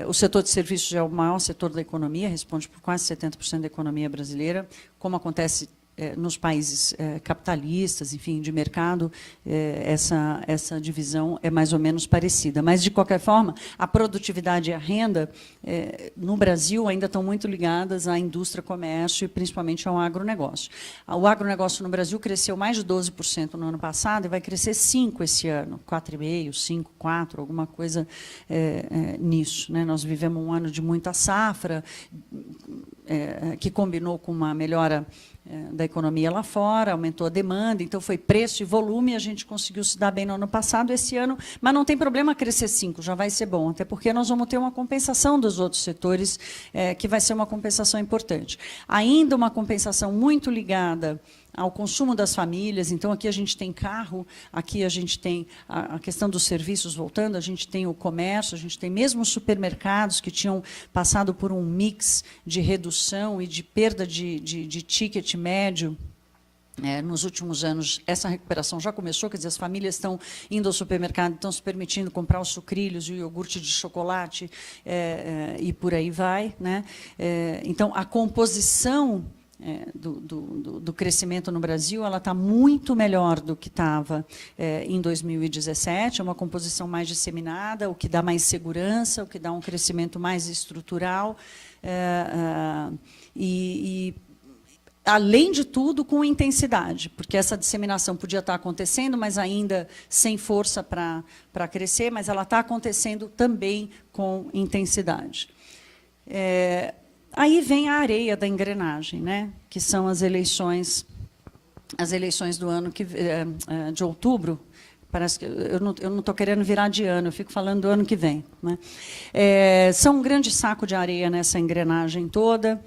O setor de serviços é o maior setor da economia, responde por quase 70% da economia brasileira, como acontece nos países capitalistas, enfim, de mercado, essa divisão é mais ou menos parecida. Mas, de qualquer forma, a produtividade e a renda, no Brasil, ainda estão muito ligadas à indústria, comércio e, principalmente, ao agronegócio. O agronegócio no Brasil cresceu mais de 12% no ano passado e vai crescer 5% esse ano, 4,5%, 5%, 4%, alguma coisa nisso. Né? Nós vivemos um ano de muita safra, que combinou com uma melhora da economia lá fora, aumentou a demanda, então foi preço e volume, a gente conseguiu se dar bem no ano passado, esse ano, mas não tem problema crescer 5%, já vai ser bom, até porque nós vamos ter uma compensação dos outros setores, que vai ser uma compensação importante. Ainda uma compensação muito ligada ao consumo das famílias. Então, aqui a gente tem carro, aqui a gente tem a questão dos serviços voltando, a gente tem o comércio, a gente tem mesmo os supermercados que tinham passado por um mix de redução e de perda de ticket médio. Nos últimos anos, essa recuperação já começou, quer dizer, as famílias estão indo ao supermercado, estão se permitindo comprar os sucrilhos e o iogurte de chocolate, e por aí vai, né? Então, a composição do crescimento no Brasil, ela está muito melhor do que estava em 2017, é uma composição mais disseminada, o que dá mais segurança, o que dá um crescimento mais estrutural, além de tudo, com intensidade, porque essa disseminação podia estar acontecendo, mas ainda sem força para crescer, mas ela está acontecendo também com intensidade. Aí vem a areia da engrenagem, né? Que são as eleições do ano de outubro. Parece que eu não estou querendo virar de ano, eu fico falando do ano que vem, né? São um grande saco de areia nessa engrenagem toda.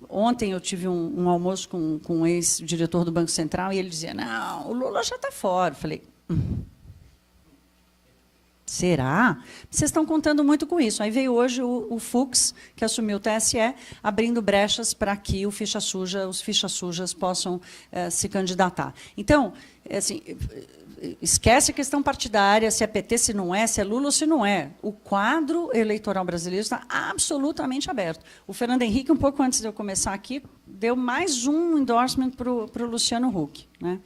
Ontem eu tive um almoço com um ex-diretor do Banco Central e ele dizia, não, o Lula já está fora. Eu falei, será? Vocês estão contando muito com isso. Aí veio hoje o Fux, que assumiu o TSE, abrindo brechas para que os fichas sujas possam se candidatar. Então, assim, esquece a questão partidária, se é PT, se não é, se é Lula ou se não é. O quadro eleitoral brasileiro está absolutamente aberto. O Fernando Henrique, um pouco antes de eu começar aqui, deu mais um endorsement para o Luciano Huck, né?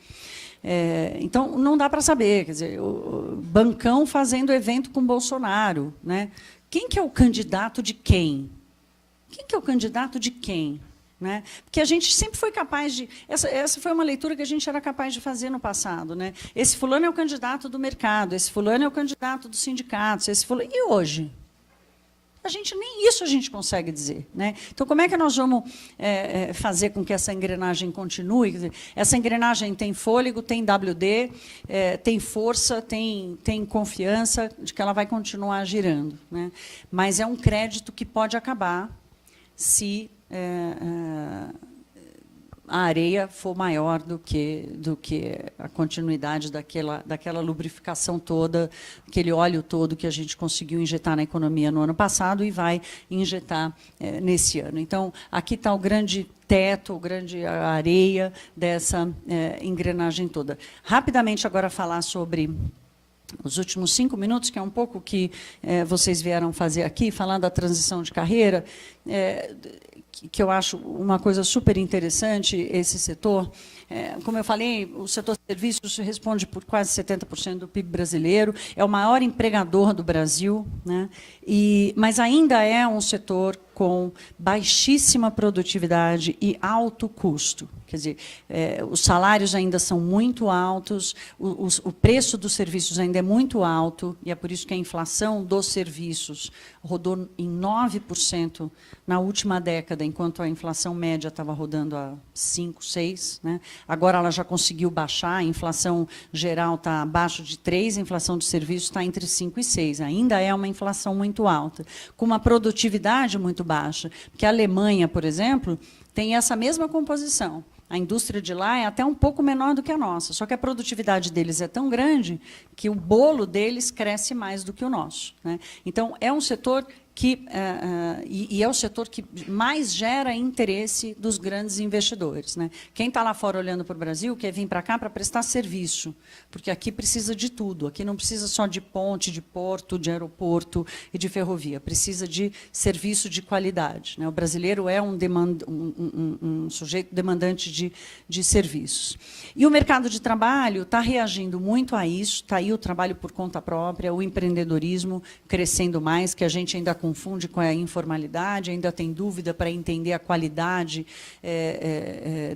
Então, não dá para saber. Quer dizer, o Bancão fazendo evento com Bolsonaro, né? Quem que é o candidato de quem? Quem que é o candidato de quem? Né? Porque a gente sempre foi capaz de... Essa foi uma leitura que a gente era capaz de fazer no passado. Né? Esse fulano é o candidato do mercado, esse fulano é o candidato dos sindicatos, esse fulano... E hoje? Nem isso a gente consegue dizer. Né? Então, como é que nós vamos fazer com que essa engrenagem continue? Quer dizer, essa engrenagem tem fôlego, tem WD, tem força, tem confiança de que ela vai continuar girando. Né? Mas é um crédito que pode acabar se a areia for maior do que a continuidade daquela lubrificação toda, aquele óleo todo que a gente conseguiu injetar na economia no ano passado e vai injetar nesse ano. Então, aqui está o grande teto, a grande areia dessa engrenagem toda. Rapidamente, agora, falar sobre os últimos 5 minutos, que é um pouco o que vocês vieram fazer aqui, falar da transição de carreira, que eu acho uma coisa super interessante, esse setor. Como eu falei, o setor de serviços responde por quase 70% do PIB brasileiro, é o maior empregador do Brasil, né? Mas ainda é um setor com baixíssima produtividade e alto custo. Quer dizer, os salários ainda são muito altos, o preço dos serviços ainda é muito alto, e é por isso que a inflação dos serviços rodou em 9% na última década, enquanto a inflação média estava rodando a 5%, 6%. Né? Agora ela já conseguiu baixar, a inflação geral está abaixo de 3%, a inflação de serviços está entre 5% e 6%. Ainda é uma inflação muito alta, com uma produtividade muito baixa. Porque a Alemanha, por exemplo, tem essa mesma composição. A indústria de lá é até um pouco menor do que a nossa, só que a produtividade deles é tão grande que o bolo deles cresce mais do que o nosso. Né? Então, é um setor que é o setor que mais gera interesse dos grandes investidores. Né? Quem está lá fora olhando para o Brasil quer vir para cá para prestar serviço, porque aqui precisa de tudo. Aqui não precisa só de ponte, de porto, de aeroporto e de ferrovia. Precisa de serviço de qualidade. Né? O brasileiro é um sujeito demandante de serviços. E o mercado de trabalho está reagindo muito a isso. Está aí o trabalho por conta própria, o empreendedorismo crescendo mais, que a gente ainda confunde com a informalidade, ainda tem dúvida para entender a qualidade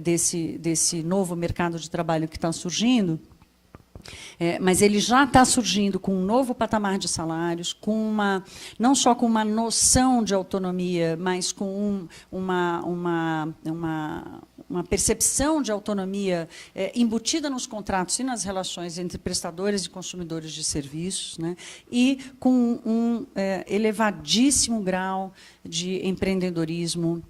desse novo mercado de trabalho que está surgindo. Mas ele já está surgindo com um novo patamar de salários, não só com uma noção de autonomia, mas com uma percepção de autonomia embutida nos contratos e nas relações entre prestadores e consumidores de serviços, né? E com um elevadíssimo grau de empreendedorismo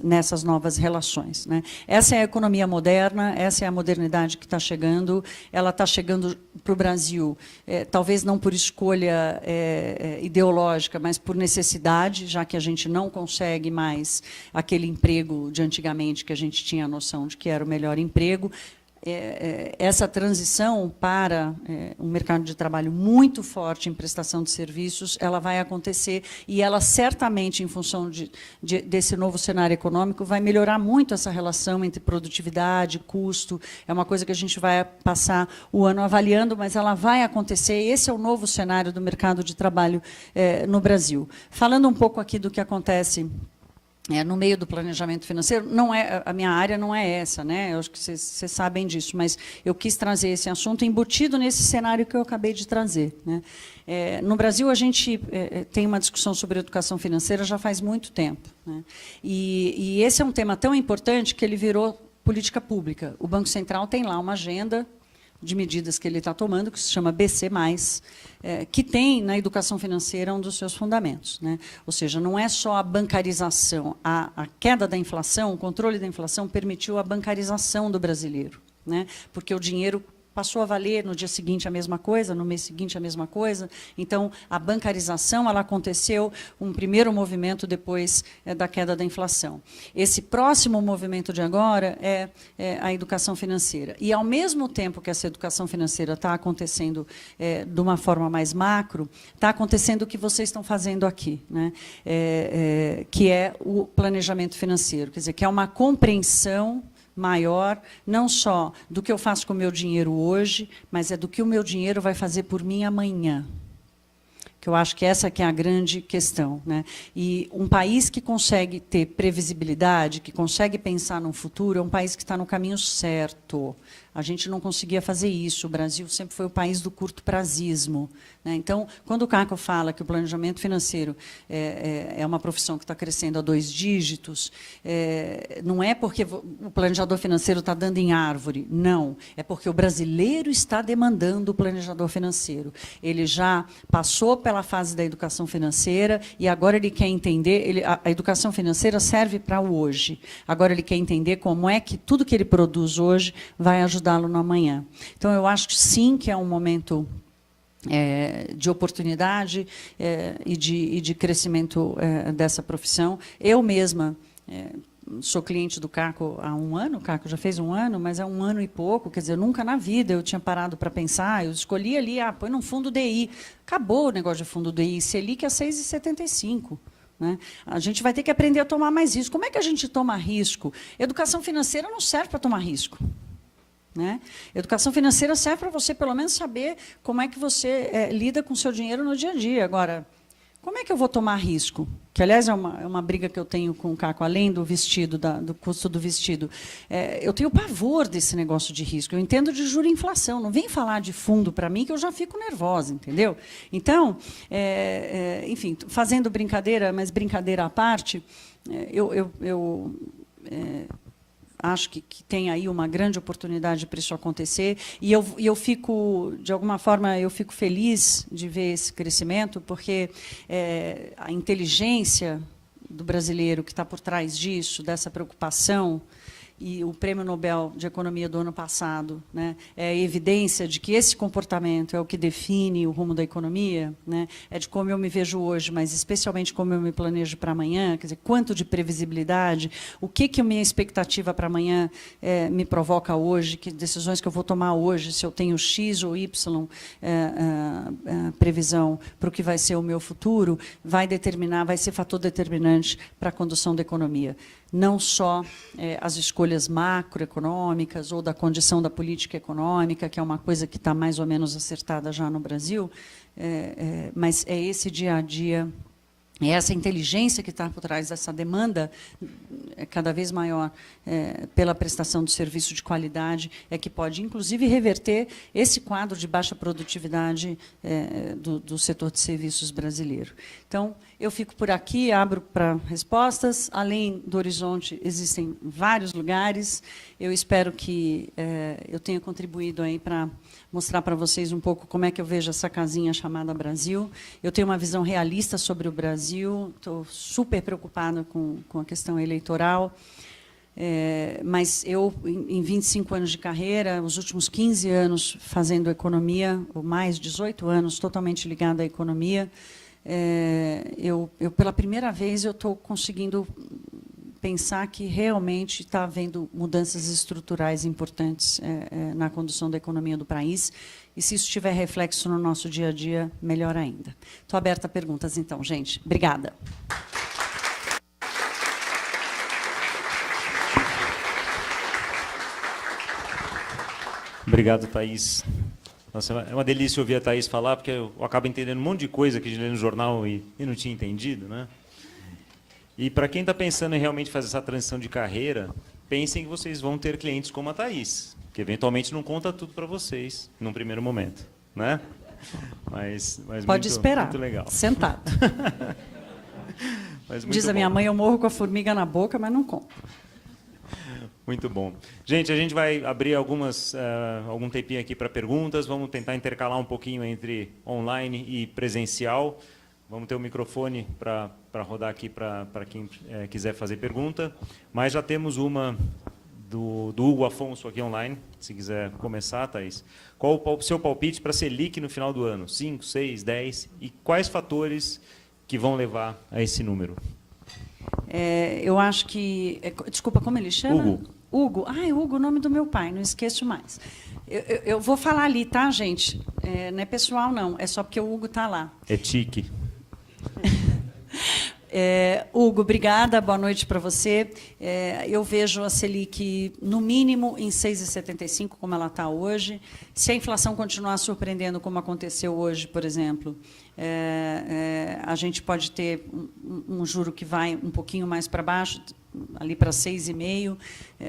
nessas novas relações, né? Essa é a economia moderna, essa é a modernidade que está chegando. Ela está chegando para o Brasil, talvez não por escolha ideológica, mas por necessidade, já que a gente não consegue mais aquele emprego de antigamente, que a gente tinha a noção de que era o melhor emprego. Essa transição para um mercado de trabalho muito forte em prestação de serviços, ela vai acontecer, e ela certamente, em função desse novo cenário econômico, vai melhorar muito essa relação entre produtividade, custo. É uma coisa que a gente vai passar o ano avaliando, mas ela vai acontecer. Esse é o novo cenário do mercado de trabalho no Brasil. Falando um pouco aqui do que acontece no meio do planejamento financeiro, a minha área não é essa, né? Eu acho que vocês sabem disso, mas eu quis trazer esse assunto embutido nesse cenário que eu acabei de trazer, né? No Brasil, a gente tem uma discussão sobre educação financeira já faz muito tempo, né? E esse é um tema tão importante que ele virou política pública. O Banco Central tem lá uma agenda de medidas que ele está tomando, que se chama BC+, que tem na educação financeira um dos seus fundamentos, né? Ou seja, não é só a bancarização, a queda da inflação, o controle da inflação permitiu a bancarização do brasileiro, né? Porque o dinheiro passou a valer no dia seguinte a mesma coisa, no mês seguinte a mesma coisa. Então, a bancarização ela aconteceu, um primeiro movimento depois da queda da inflação. Esse próximo movimento de agora é a educação financeira. E, ao mesmo tempo que essa educação financeira está acontecendo de uma forma mais macro, está acontecendo o que vocês estão fazendo aqui, né? Que é o planejamento financeiro, quer dizer, que é uma compreensão maior, não só do que eu faço com o meu dinheiro hoje, mas do que o meu dinheiro vai fazer por mim amanhã. Que eu acho que essa que é a grande questão, né? E um país que consegue ter previsibilidade, que consegue pensar no futuro, é um país que está no caminho certo. A gente não conseguia fazer isso. O Brasil sempre foi o país do curto-prazismo, né? Então, quando o Caco fala que o planejamento financeiro é uma profissão que está crescendo a 2 dígitos, não é porque o planejador financeiro está dando em árvore, não. É porque o brasileiro está demandando o planejador financeiro. Ele já passou pela fase da educação financeira e agora ele quer entender, a educação financeira serve para o hoje. Agora ele quer entender como é que tudo que ele produz hoje vai ajudá-lo no amanhã. Então, eu acho que sim, que é um momento de oportunidade e de crescimento dessa profissão. Eu mesma sou cliente do Caco há 1 ano, o Caco já fez 1 ano, mas é 1 ano e pouco, quer dizer, nunca na vida eu tinha parado para pensar, eu escolhi ali, põe num fundo DI. Acabou o negócio de fundo DI, Selic é 6,75. Né? A gente vai ter que aprender a tomar mais risco. Como é que a gente toma risco? Educação financeira não serve para tomar risco, né? Educação financeira serve para você, pelo menos, saber como é que você lida com o seu dinheiro no dia a dia. Agora, como é que eu vou tomar risco? Que, aliás, é uma briga que eu tenho com o Caco, além do vestido, do custo do vestido. Eu tenho pavor desse negócio de risco. Eu entendo de juros e inflação. Não vem falar de fundo para mim, que eu já fico nervosa, entendeu? Então, enfim, fazendo brincadeira, mas brincadeira à parte, acho que tem aí uma grande oportunidade para isso acontecer, e eu fico, de alguma forma, eu fico feliz de ver esse crescimento, porque a inteligência do brasileiro que está por trás disso, dessa preocupação, e o Prêmio Nobel de Economia do ano passado, né, é a evidência de que esse comportamento é o que define o rumo da economia, né, é de como eu me vejo hoje, mas especialmente como eu me planejo para amanhã, quer dizer, quanto de previsibilidade, o que a minha expectativa para amanhã me provoca hoje, que decisões que eu vou tomar hoje, se eu tenho X ou Y previsão para o que vai ser o meu futuro, vai ser fator determinante para a condução da economia. Não só as escolhas macroeconômicas ou da condição da política econômica, que é uma coisa que está mais ou menos acertada já no Brasil, mas é esse dia a dia, é essa inteligência que está por trás dessa demanda cada vez maior pela prestação de serviço de qualidade, que pode, inclusive, reverter esse quadro de baixa produtividade do setor de serviços brasileiro. Então, eu fico por aqui, abro para respostas. Além do Horizonte, existem vários lugares, Eu espero que eu tenha contribuído aí para mostrar para vocês um pouco como é que eu vejo essa casinha chamada Brasil. Eu tenho uma visão realista sobre o Brasil, estou super preocupada com a questão eleitoral, mas eu, em 25 anos de carreira, os últimos 15 anos fazendo economia, ou mais, 18 anos, totalmente ligada à economia, pela primeira vez, eu estou conseguindo pensar que realmente está havendo mudanças estruturais importantes na condução da economia do país, e se isso tiver reflexo no nosso dia a dia, melhor ainda. Estou aberta a perguntas, então, gente. Obrigada. Obrigado, Thaís. Nossa, é uma delícia ouvir a Thaís falar, porque eu acabo entendendo um monte de coisa que a gente lê no jornal e não tinha entendido, né? E para quem está pensando em realmente fazer essa transição de carreira, pensem que vocês vão ter clientes como a Thaís, que eventualmente não conta tudo para vocês, num primeiro momento, né? Mas pode esperar, muito legal. Sentado. Diz a minha mãe, eu morro com a formiga na boca, mas não conto. Muito bom. Gente, a gente vai abrir algum tempinho aqui para perguntas, vamos tentar intercalar um pouquinho entre online e presencial. Vamos ter o microfone para rodar aqui para quem quiser fazer pergunta. Mas já temos uma do Hugo Afonso aqui online, se quiser começar, Thaís. Qual o seu palpite para a Selic no final do ano? 5, 6, 10? E quais fatores que vão levar a esse número? Eu acho que... Desculpa, como ele chama? Hugo. Hugo. Hugo, o nome do meu pai, não esqueço mais. Eu vou falar ali, tá, gente? Não é pessoal, não. É só porque o Hugo está lá. É tique. Hugo, obrigada, boa noite para você. Eu vejo a Selic, no mínimo, em 6,75, como ela está hoje. Se a inflação continuar surpreendendo, como aconteceu hoje, por exemplo, a gente pode ter um juro que vai um pouquinho mais para baixo, ali para 6,5,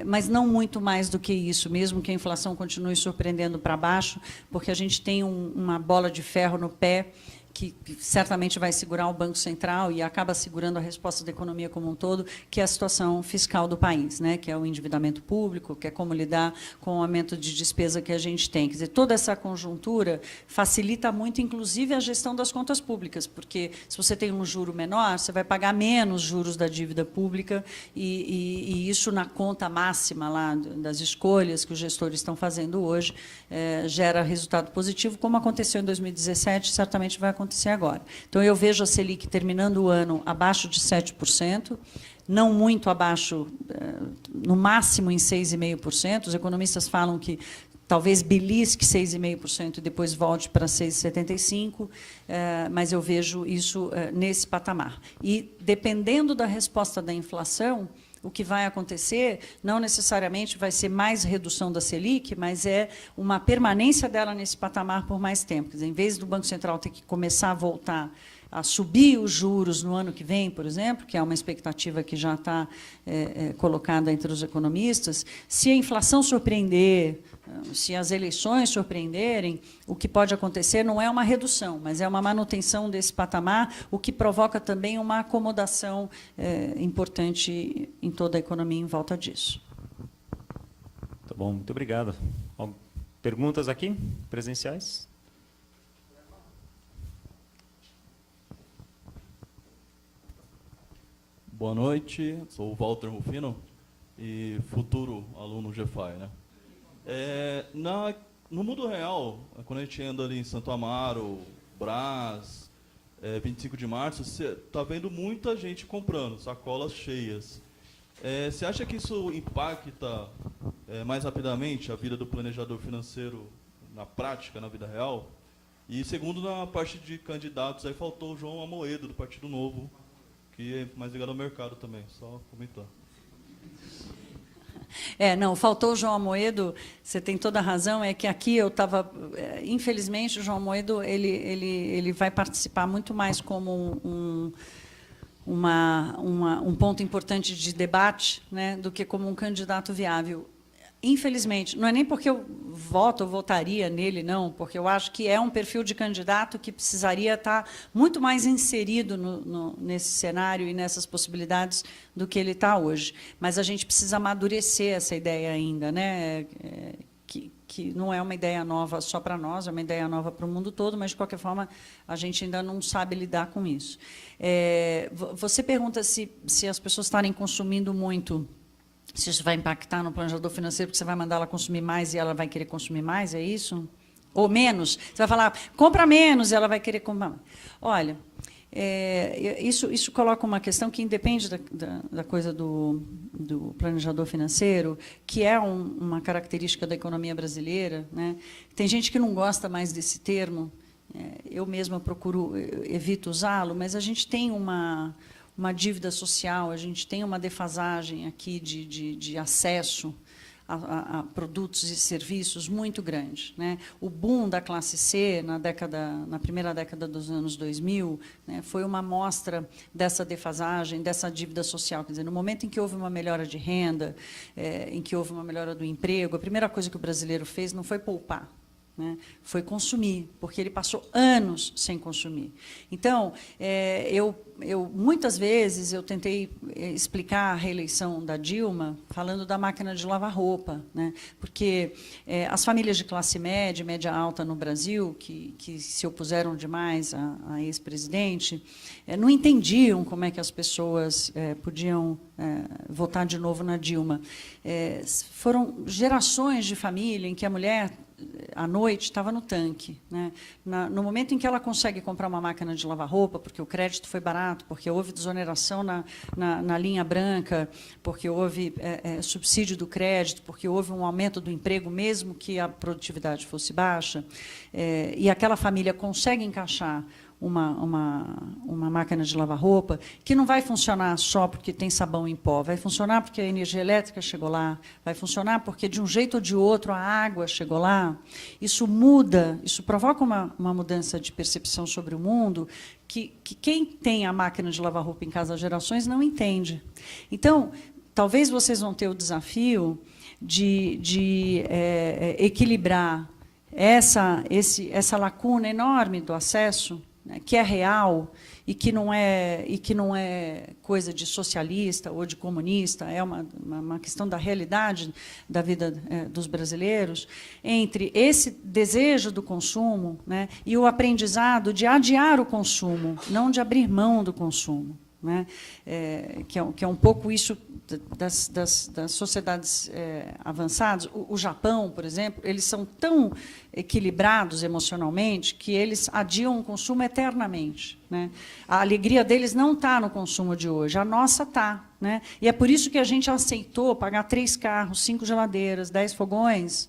mas não muito mais do que isso, mesmo que a inflação continue surpreendendo para baixo, porque a gente tem uma bola de ferro no pé, que certamente vai segurar o Banco Central e acaba segurando a resposta da economia como um todo, que é a situação fiscal do país, né? Que é o endividamento público, que é como lidar com o aumento de despesa que a gente tem. Quer dizer, toda essa conjuntura facilita muito, inclusive, a gestão das contas públicas, porque se você tem um juro menor, você vai pagar menos juros da dívida pública e isso, na conta máxima lá das escolhas que os gestores estão fazendo hoje, gera resultado positivo, como aconteceu em 2017, certamente vai acontecer agora. Então, eu vejo a Selic terminando o ano abaixo de 7%, não muito abaixo, no máximo em 6,5%. Os economistas falam que talvez belisque 6,5% e depois volte para 6,75%, mas eu vejo isso nesse patamar. E, dependendo da resposta da inflação, o que vai acontecer não necessariamente vai ser mais redução da Selic, mas é uma permanência dela nesse patamar por mais tempo. Quer dizer, em vez do Banco Central ter que começar a voltar a subir os juros no ano que vem, por exemplo, que é uma expectativa que já está colocada entre os economistas, se a inflação surpreender, se as eleições surpreenderem, o que pode acontecer não é uma redução, mas é uma manutenção desse patamar, o que provoca também uma acomodação importante em toda a economia em volta disso. Tá bom, muito obrigado. Perguntas aqui, presenciais? Boa noite, sou o Walter Rufino e futuro aluno GFI, né? No mundo real, quando a gente anda ali em Santo Amaro, Brás, 25 de março, você está vendo muita gente comprando, sacolas cheias. Você acha que isso impacta mais rapidamente a vida do planejador financeiro na prática, na vida real? E segundo, na parte de candidatos, aí faltou o João Amoedo, do Partido Novo, que é mais ligado ao mercado também, só comentar. Não, faltou o João Amoedo, você tem toda a razão, é que aqui eu estava... infelizmente, o João Amoedo ele vai participar muito mais como um ponto importante de debate, né, do que como um candidato viável. Infelizmente, não é nem porque eu voto ou votaria nele, não, porque eu acho que é um perfil de candidato que precisaria estar muito mais inserido nesse cenário e nessas possibilidades do que ele está hoje. Mas a gente precisa amadurecer essa ideia ainda, né? Que não é uma ideia nova só para nós, é uma ideia nova para o mundo todo, mas, de qualquer forma, a gente ainda não sabe lidar com isso. Você pergunta se as pessoas estarem consumindo muito, se isso vai impactar no planejador financeiro, porque você vai mandar ela consumir mais e ela vai querer consumir mais, é isso? Ou menos? Você vai falar, compra menos e ela vai querer comprar mais. Olha, isso coloca uma questão que independe da coisa do planejador financeiro, que é uma característica da economia brasileira, né? Tem gente que não gosta mais desse termo, eu mesma evito usá-lo, mas a gente tem uma dívida social, a gente tem uma defasagem aqui de acesso a produtos e serviços muito grande, né? O boom da classe C na primeira década dos anos 2000, né, foi uma amostra dessa defasagem, dessa dívida social. Quer dizer, no momento em que houve uma melhora de renda, em que houve uma melhora do emprego, a primeira coisa que o brasileiro fez não foi poupar, né? Foi consumir, porque ele passou anos sem consumir. Então, muitas vezes eu tentei explicar a reeleição da Dilma falando da máquina de lavar roupa, né? Porque as famílias de classe média, média alta no Brasil, que se opuseram demais a ex-presidente, não entendiam como é que as pessoas podiam votar de novo na Dilma. Foram gerações de família em que a mulher, à noite, estava no tanque, né? No momento em que ela consegue comprar uma máquina de lavar roupa, porque o crédito foi barato, porque houve desoneração na linha branca, porque houve subsídio do crédito, porque houve um aumento do emprego, mesmo que a produtividade fosse baixa, e aquela família consegue encaixar uma máquina de lavar roupa, que não vai funcionar só porque tem sabão em pó, vai funcionar porque a energia elétrica chegou lá, vai funcionar porque, de um jeito ou de outro, a água chegou lá. Isso muda, isso provoca uma mudança de percepção sobre o mundo que quem tem a máquina de lavar roupa em casa há gerações não entende. Então, talvez vocês vão ter o desafio de equilibrar essa lacuna enorme do acesso, né, que é real e que não é coisa de socialista ou de comunista, é uma questão da realidade da vida dos brasileiros, entre esse desejo do consumo, né, e o aprendizado de adiar o consumo, não de abrir mão do consumo, né, que é um pouco isso das sociedades avançadas. O Japão, por exemplo, eles são tão equilibrados emocionalmente que eles adiam o consumo eternamente, né? A alegria deles não está no consumo de hoje, a nossa está, né? E é por isso que a gente aceitou pagar 3 carros, 5 geladeiras, 10 fogões,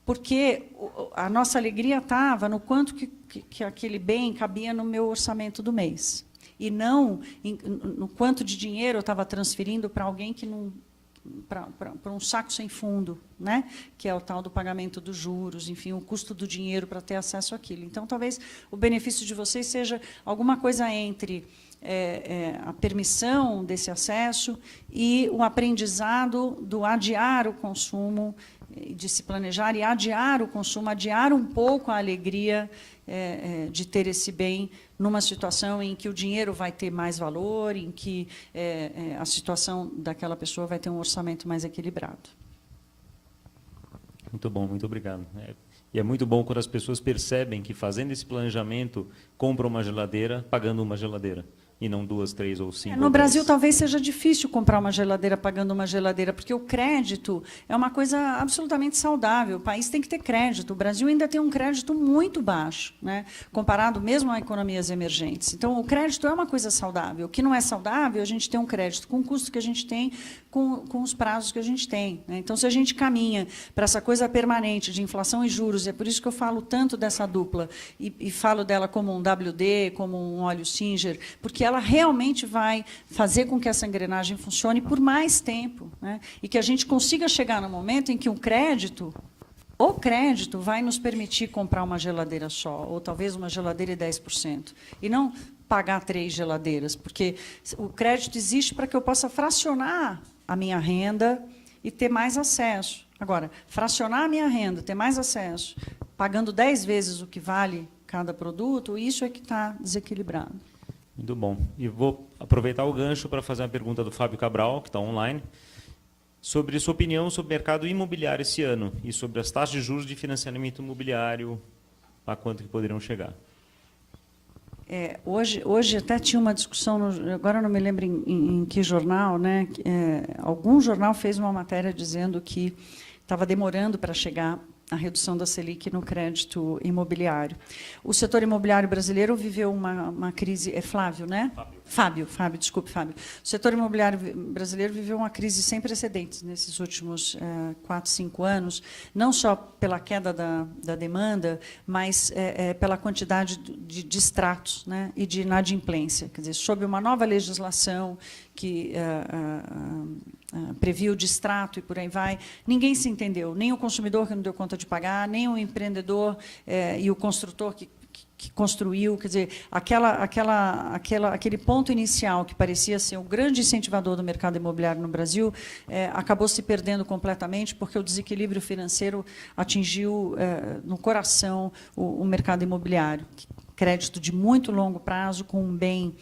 porque a nossa alegria estava no quanto que aquele bem cabia no meu orçamento do mês. E não no quanto de dinheiro eu estava transferindo para alguém que não, para um saco sem fundo, né? Que é o tal do pagamento dos juros, enfim, o custo do dinheiro para ter acesso àquilo. Então, talvez o benefício de vocês seja alguma coisa entre a permissão desse acesso e o aprendizado do adiar o consumo, de se planejar e adiar o consumo, adiar um pouco a alegria de ter esse bem numa situação em que o dinheiro vai ter mais valor, em que a situação daquela pessoa vai ter um orçamento mais equilibrado. Muito bom, muito obrigado. E é muito bom quando as pessoas percebem que, fazendo esse planejamento, compram uma geladeira pagando uma geladeira, e não 2, 3 ou 5. No Brasil, talvez seja difícil comprar uma geladeira pagando uma geladeira, porque o crédito é uma coisa absolutamente saudável. O país tem que ter crédito. O Brasil ainda tem um crédito muito baixo, né, comparado mesmo a economias emergentes. Então, o crédito é uma coisa saudável. O que não é saudável é a gente ter um crédito com o custo que a gente tem, com os prazos que a gente tem, né? Então, se a gente caminha para essa coisa permanente de inflação e juros, é por isso que eu falo tanto dessa dupla, e falo dela como um WD, como um óleo Singer, porque ela realmente vai fazer com que essa engrenagem funcione por mais tempo, né? E que a gente consiga chegar no momento em que o crédito vai nos permitir comprar uma geladeira só, ou talvez uma geladeira e 10%, e não pagar 3 geladeiras, porque o crédito existe para que eu possa fracionar a minha renda e ter mais acesso. Agora, fracionar a minha renda, ter mais acesso, pagando 10 vezes o que vale cada produto, isso é que está desequilibrado. Muito bom. E vou aproveitar o gancho para fazer uma pergunta do Fábio Cabral, que está online, sobre sua opinião sobre o mercado imobiliário esse ano e sobre as taxas de juros de financiamento imobiliário, a quanto que poderiam chegar. Hoje até tinha uma discussão, agora não me lembro em que jornal, né? Algum jornal fez uma matéria dizendo que estava demorando para chegar a redução da Selic no crédito imobiliário. O setor imobiliário brasileiro viveu uma crise... É Flávio, né? Fábio, desculpe, Fábio. O setor imobiliário brasileiro viveu uma crise sem precedentes nesses últimos 4, 5 anos, não só pela queda da demanda, mas pela quantidade de distratos, né, e de inadimplência. Quer dizer, sob uma nova legislação que previu o distrato e por aí vai, ninguém se entendeu, nem o consumidor que não deu conta de pagar, nem o empreendedor e o construtor que construiu, quer dizer, aquele ponto inicial que parecia ser o grande incentivador do mercado imobiliário no Brasil, acabou se perdendo completamente, porque o desequilíbrio financeiro atingiu no coração o mercado imobiliário. Crédito de muito longo prazo com um bem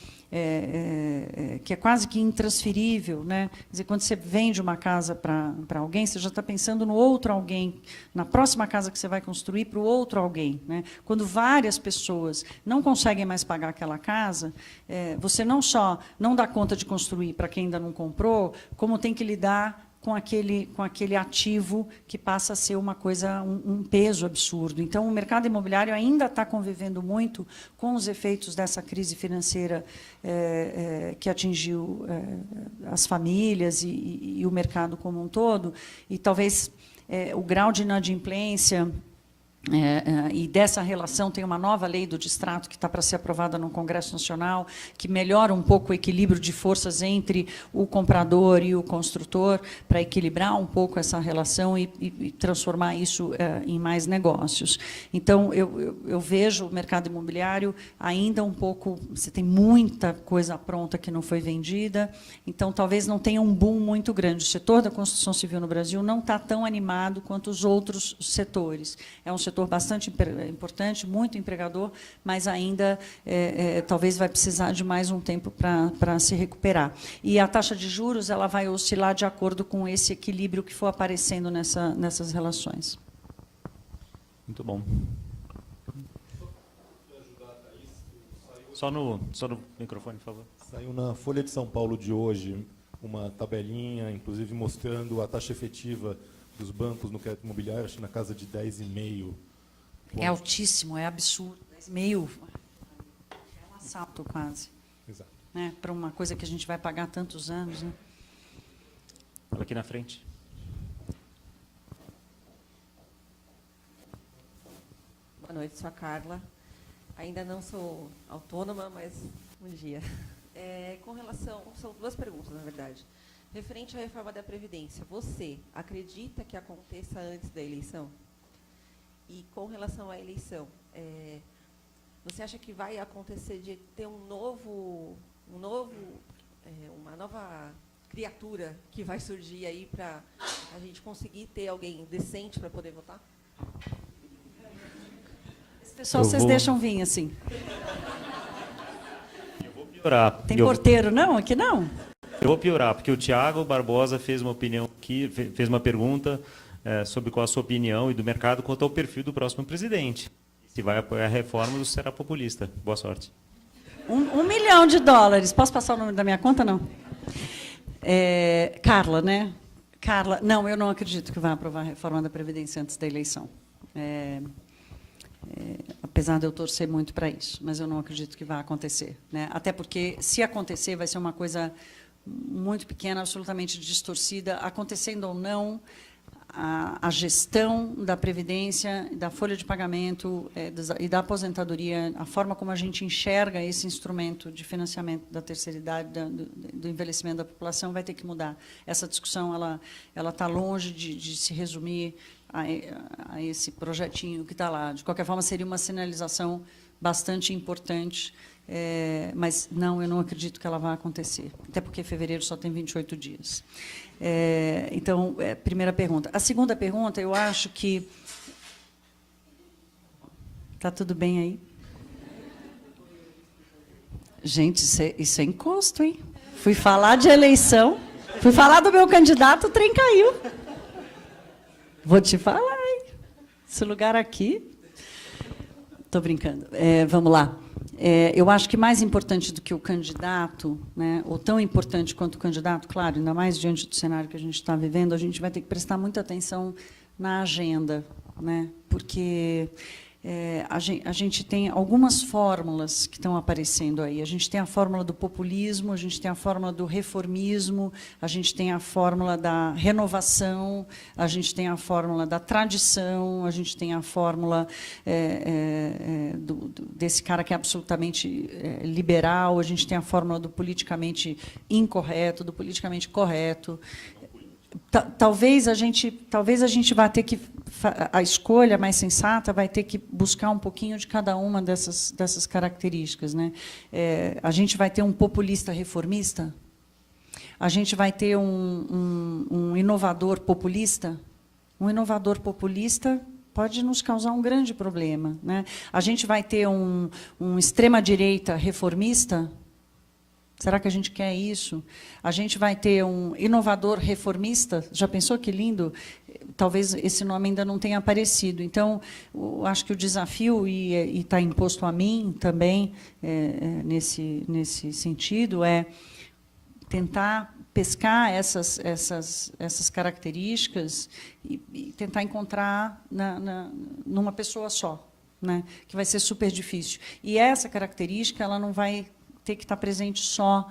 que é quase que intransferível, né? Quer dizer, quando você vende uma casa para alguém, você já está pensando no outro alguém, na próxima casa que você vai construir para o outro alguém, né? Quando várias pessoas não conseguem mais pagar aquela casa, você não só não dá conta de construir para quem ainda não comprou, como tem que lidar com aquele ativo que passa a ser uma coisa, um peso absurdo. Então, o mercado imobiliário ainda está convivendo muito com os efeitos dessa crise financeira que atingiu as famílias e o mercado como um todo, e talvez o grau de inadimplência e dessa relação tem uma nova lei do distrato que está para ser aprovada no Congresso Nacional, que melhora um pouco o equilíbrio de forças entre o comprador e o construtor, para equilibrar um pouco essa relação e transformar isso em mais negócios. Então, eu vejo o mercado imobiliário ainda um pouco... Você tem muita coisa pronta que não foi vendida, então talvez não tenha um boom muito grande. O setor da construção civil no Brasil não está tão animado quanto os outros setores. É um setor bastante importante, muito empregador, mas ainda talvez vai precisar de mais um tempo para se recuperar. E a taxa de juros ela vai oscilar de acordo com esse equilíbrio que for aparecendo nessas relações. Muito bom. Só no microfone, por favor. Saiu na Folha de São Paulo de hoje uma tabelinha, inclusive mostrando a taxa efetiva dos bancos no crédito imobiliário, acho que na casa de 10,5%. É altíssimo, é absurdo. 10,5%. É um assalto quase. Exato. Né? Para uma coisa que a gente vai pagar há tantos anos. Né? Aqui na frente. Boa noite, sou a Carla. Ainda não sou autônoma, mas um dia. Com relação... São duas perguntas, na verdade. Referente à reforma da Previdência, você acredita que aconteça antes da eleição? E com relação à eleição, você acha que vai acontecer de ter uma nova criatura que vai surgir aí para a gente conseguir ter alguém decente para poder votar? Esse pessoal vocês deixam vir assim. Eu vou piorar. Tem porteiro não? Aqui não? Eu vou piorar, porque o Tiago Barbosa fez uma opinião aqui, fez uma pergunta sobre qual a sua opinião e do mercado quanto ao perfil do próximo presidente. Se vai apoiar a reforma ou será populista. Boa sorte. $1 milhão. Posso passar o nome da minha conta, não? Carla, né? Carla, não, eu não acredito que vai aprovar a reforma da Previdência antes da eleição. Apesar de eu torcer muito para isso, mas eu não acredito que vai acontecer, né? Até porque, se acontecer, vai ser uma coisa muito pequena, absolutamente distorcida, acontecendo ou não, a gestão da Previdência, da folha de pagamento e da aposentadoria, a forma como a gente enxerga esse instrumento de financiamento da terceira idade, do envelhecimento da população, vai ter que mudar. Essa discussão ela está longe de se resumir a esse projetinho que está lá. De qualquer forma, seria uma sinalização bastante importante, mas não, eu não acredito que ela vá acontecer, até porque fevereiro só tem 28 dias. Então, primeira pergunta. A segunda pergunta, eu acho que... Está tudo bem aí? Gente, isso é encosto, hein? Fui falar de eleição, fui falar do meu candidato, o trem caiu. Vou te falar, hein? Esse lugar aqui... Estou brincando. Vamos lá. Eu acho que mais importante do que o candidato, né, ou tão importante quanto o candidato, claro, ainda mais diante do cenário que a gente está vivendo, a gente vai ter que prestar muita atenção na agenda, né, porque a gente tem algumas fórmulas que estão aparecendo aí. A gente tem a fórmula do populismo, a gente tem a fórmula do reformismo, a gente tem a fórmula da renovação, a gente tem a fórmula da tradição, a gente tem a fórmula desse cara que é absolutamente liberal, a gente tem a fórmula do politicamente incorreto, do politicamente correto. Talvez a gente vá ter que... A escolha mais sensata vai ter que buscar um pouquinho de cada uma dessas características, né? A gente vai ter um populista reformista? A gente vai ter um inovador populista? Um inovador populista pode nos causar um grande problema, né? A gente vai ter um extrema-direita reformista? Será que a gente quer isso? A gente vai ter um inovador reformista? Já pensou que lindo? Talvez esse nome ainda não tenha aparecido. Então, eu acho que o desafio, e está imposto a mim também, nesse sentido, é tentar pescar essas características e tentar encontrar numa pessoa só, né? Que vai ser super difícil. E essa característica ela não vai ter que estar presente só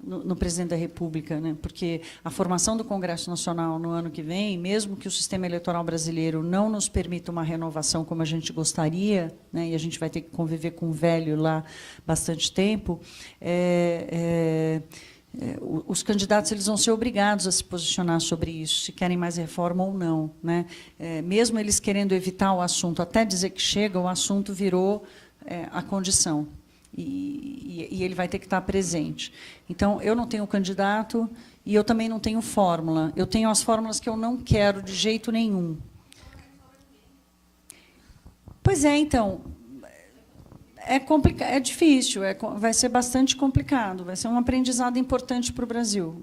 no presidente da República, né? Porque a formação do Congresso Nacional no ano que vem, mesmo que o sistema eleitoral brasileiro não nos permita uma renovação como a gente gostaria, né? E a gente vai ter que conviver com o velho lá bastante tempo, os candidatos eles vão ser obrigados a se posicionar sobre isso, se querem mais reforma ou não, né? Mesmo eles querendo evitar o assunto, até dizer que chega, o assunto virou a condição. E ele vai ter que estar presente. Então, eu não tenho candidato e eu também não tenho fórmula. Eu tenho as fórmulas que eu não quero de jeito nenhum. Pois é, então, é difícil, vai ser bastante complicado, vai ser um aprendizado importante para o Brasil,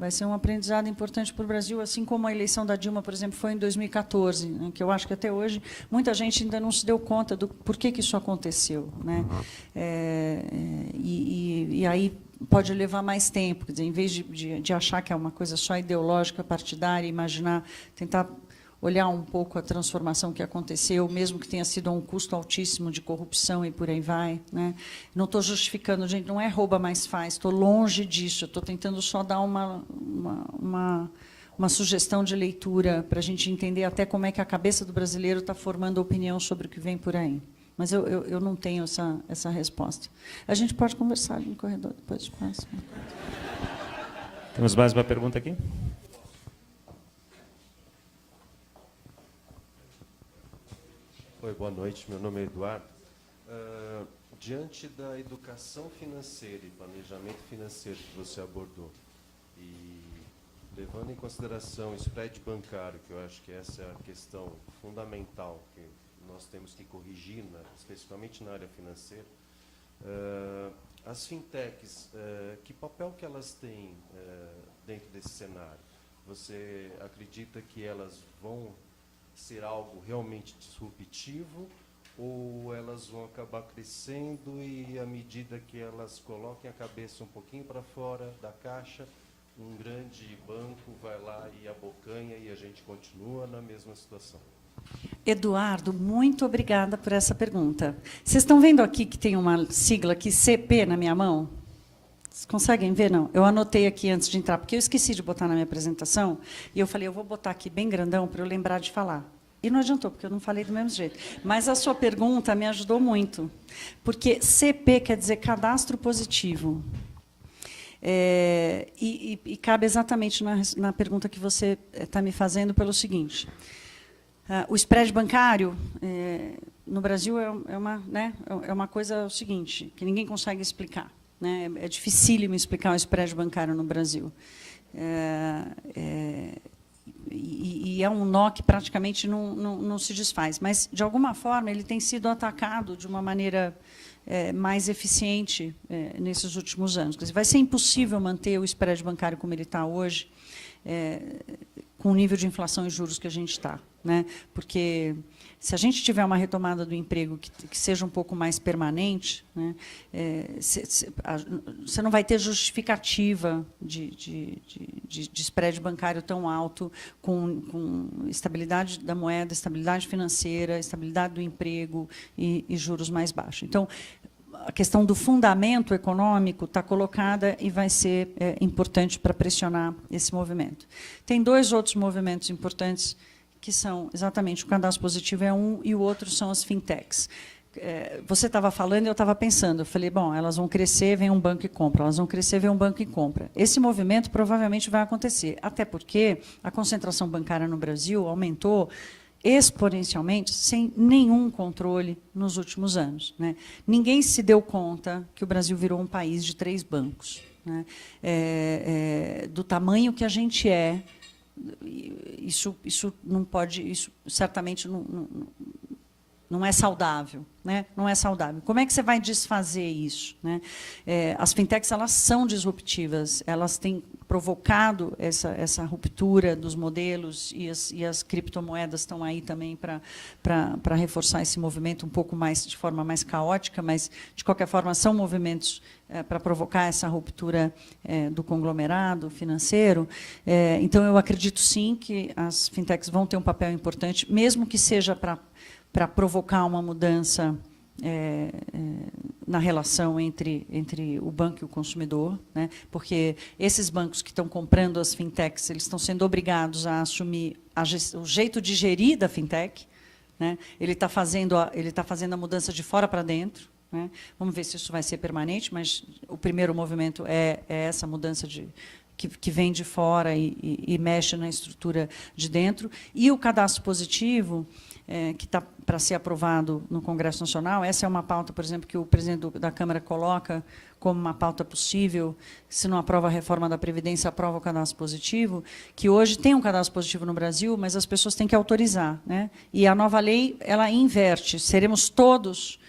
assim como a eleição da Dilma, por exemplo, foi em 2014, né, que eu acho que até hoje muita gente ainda não se deu conta do porquê que isso aconteceu, né? E aí pode levar mais tempo, quer dizer, em vez de achar que é uma coisa só ideológica, partidária, imaginar, tentar olhar um pouco a transformação que aconteceu, mesmo que tenha sido a um custo altíssimo de corrupção e por aí vai, né? Não estou justificando, gente, não é rouba, mas faz, estou longe disso, estou tentando só dar uma sugestão de leitura para a gente entender até como é que a cabeça do brasileiro está formando opinião sobre o que vem por aí. Mas eu não tenho essa resposta. A gente pode conversar ali no corredor, depois de passo. Temos mais uma pergunta aqui? Oi, boa noite. Meu nome é Eduardo. Diante da educação financeira e planejamento financeiro que você abordou, e levando em consideração o spread bancário, que eu acho que essa é a questão fundamental que nós temos que corrigir, especificamente na área financeira, as fintechs, que papel que elas têm dentro desse cenário? Você acredita que elas vão ser algo realmente disruptivo ou elas vão acabar crescendo e, à medida que elas coloquem a cabeça um pouquinho para fora da caixa, um grande banco vai lá e abocanha e a gente continua na mesma situação? Eduardo, muito obrigada por essa pergunta. Vocês estão vendo aqui que tem uma sigla aqui, CP, na minha mão? Vocês conseguem ver? Não. Eu anotei aqui antes de entrar, porque eu esqueci de botar na minha apresentação, e eu falei, eu vou botar aqui bem grandão para eu lembrar de falar. E não adiantou, porque eu não falei do mesmo jeito. Mas a sua pergunta me ajudou muito, porque CP quer dizer cadastro positivo. E cabe exatamente na pergunta que você está me fazendo pelo seguinte. O spread bancário, no Brasil, é uma coisa o seguinte, que ninguém consegue explicar. Né? É dificílimo explicar o spread bancário no Brasil. E é um nó que praticamente não se desfaz. Mas, de alguma forma, ele tem sido atacado de uma maneira mais eficiente nesses últimos anos. Quer dizer, vai ser impossível manter o spread bancário como ele está hoje, com o nível de inflação e juros que a gente está. Né? Porque, se a gente tiver uma retomada do emprego que seja um pouco mais permanente, né, você não vai ter justificativa de spread bancário tão alto, com estabilidade da moeda, estabilidade financeira, estabilidade do emprego e juros mais baixos. Então, a questão do fundamento econômico está colocada e vai ser importante para pressionar esse movimento. Tem 2 outros movimentos importantes, que são exatamente o cadastro positivo é um e o outro são as fintechs. Você estava falando e eu estava pensando, eu falei, bom, elas vão crescer, vem um banco e compra, elas vão crescer, vem um banco e compra. Esse movimento provavelmente vai acontecer, até porque a concentração bancária no Brasil aumentou exponencialmente, sem nenhum controle nos últimos anos. Né? Ninguém se deu conta que o Brasil virou um país de 3 bancos. Né? Do tamanho que a gente é, isso não pode, isso certamente não é saudável, né? Não é saudável. Como é que você vai desfazer isso, né? As fintechs, elas são disruptivas, elas têm provocado essa ruptura dos modelos e as criptomoedas estão aí também para reforçar esse movimento um pouco mais de forma mais caótica, mas de qualquer forma são movimentos para provocar essa ruptura do conglomerado financeiro. Então eu acredito sim que as fintechs vão ter um papel importante, mesmo que seja para provocar uma mudança na relação entre o banco e o consumidor, né? Porque esses bancos que estão comprando as fintechs, eles estão sendo obrigados a assumir o jeito de gerir da fintech, né? Ele está fazendo a mudança de fora para dentro, né? Vamos ver se isso vai ser permanente, mas o primeiro movimento é essa mudança que vem de fora e mexe na estrutura de dentro. E o cadastro positivo, que está para ser aprovado no Congresso Nacional, essa é uma pauta, por exemplo, que o presidente da Câmara coloca como uma pauta possível, se não aprova a reforma da Previdência, aprova o cadastro positivo, que hoje tem um cadastro positivo no Brasil, mas as pessoas têm que autorizar. Né? E a nova lei, ela inverte, seremos todos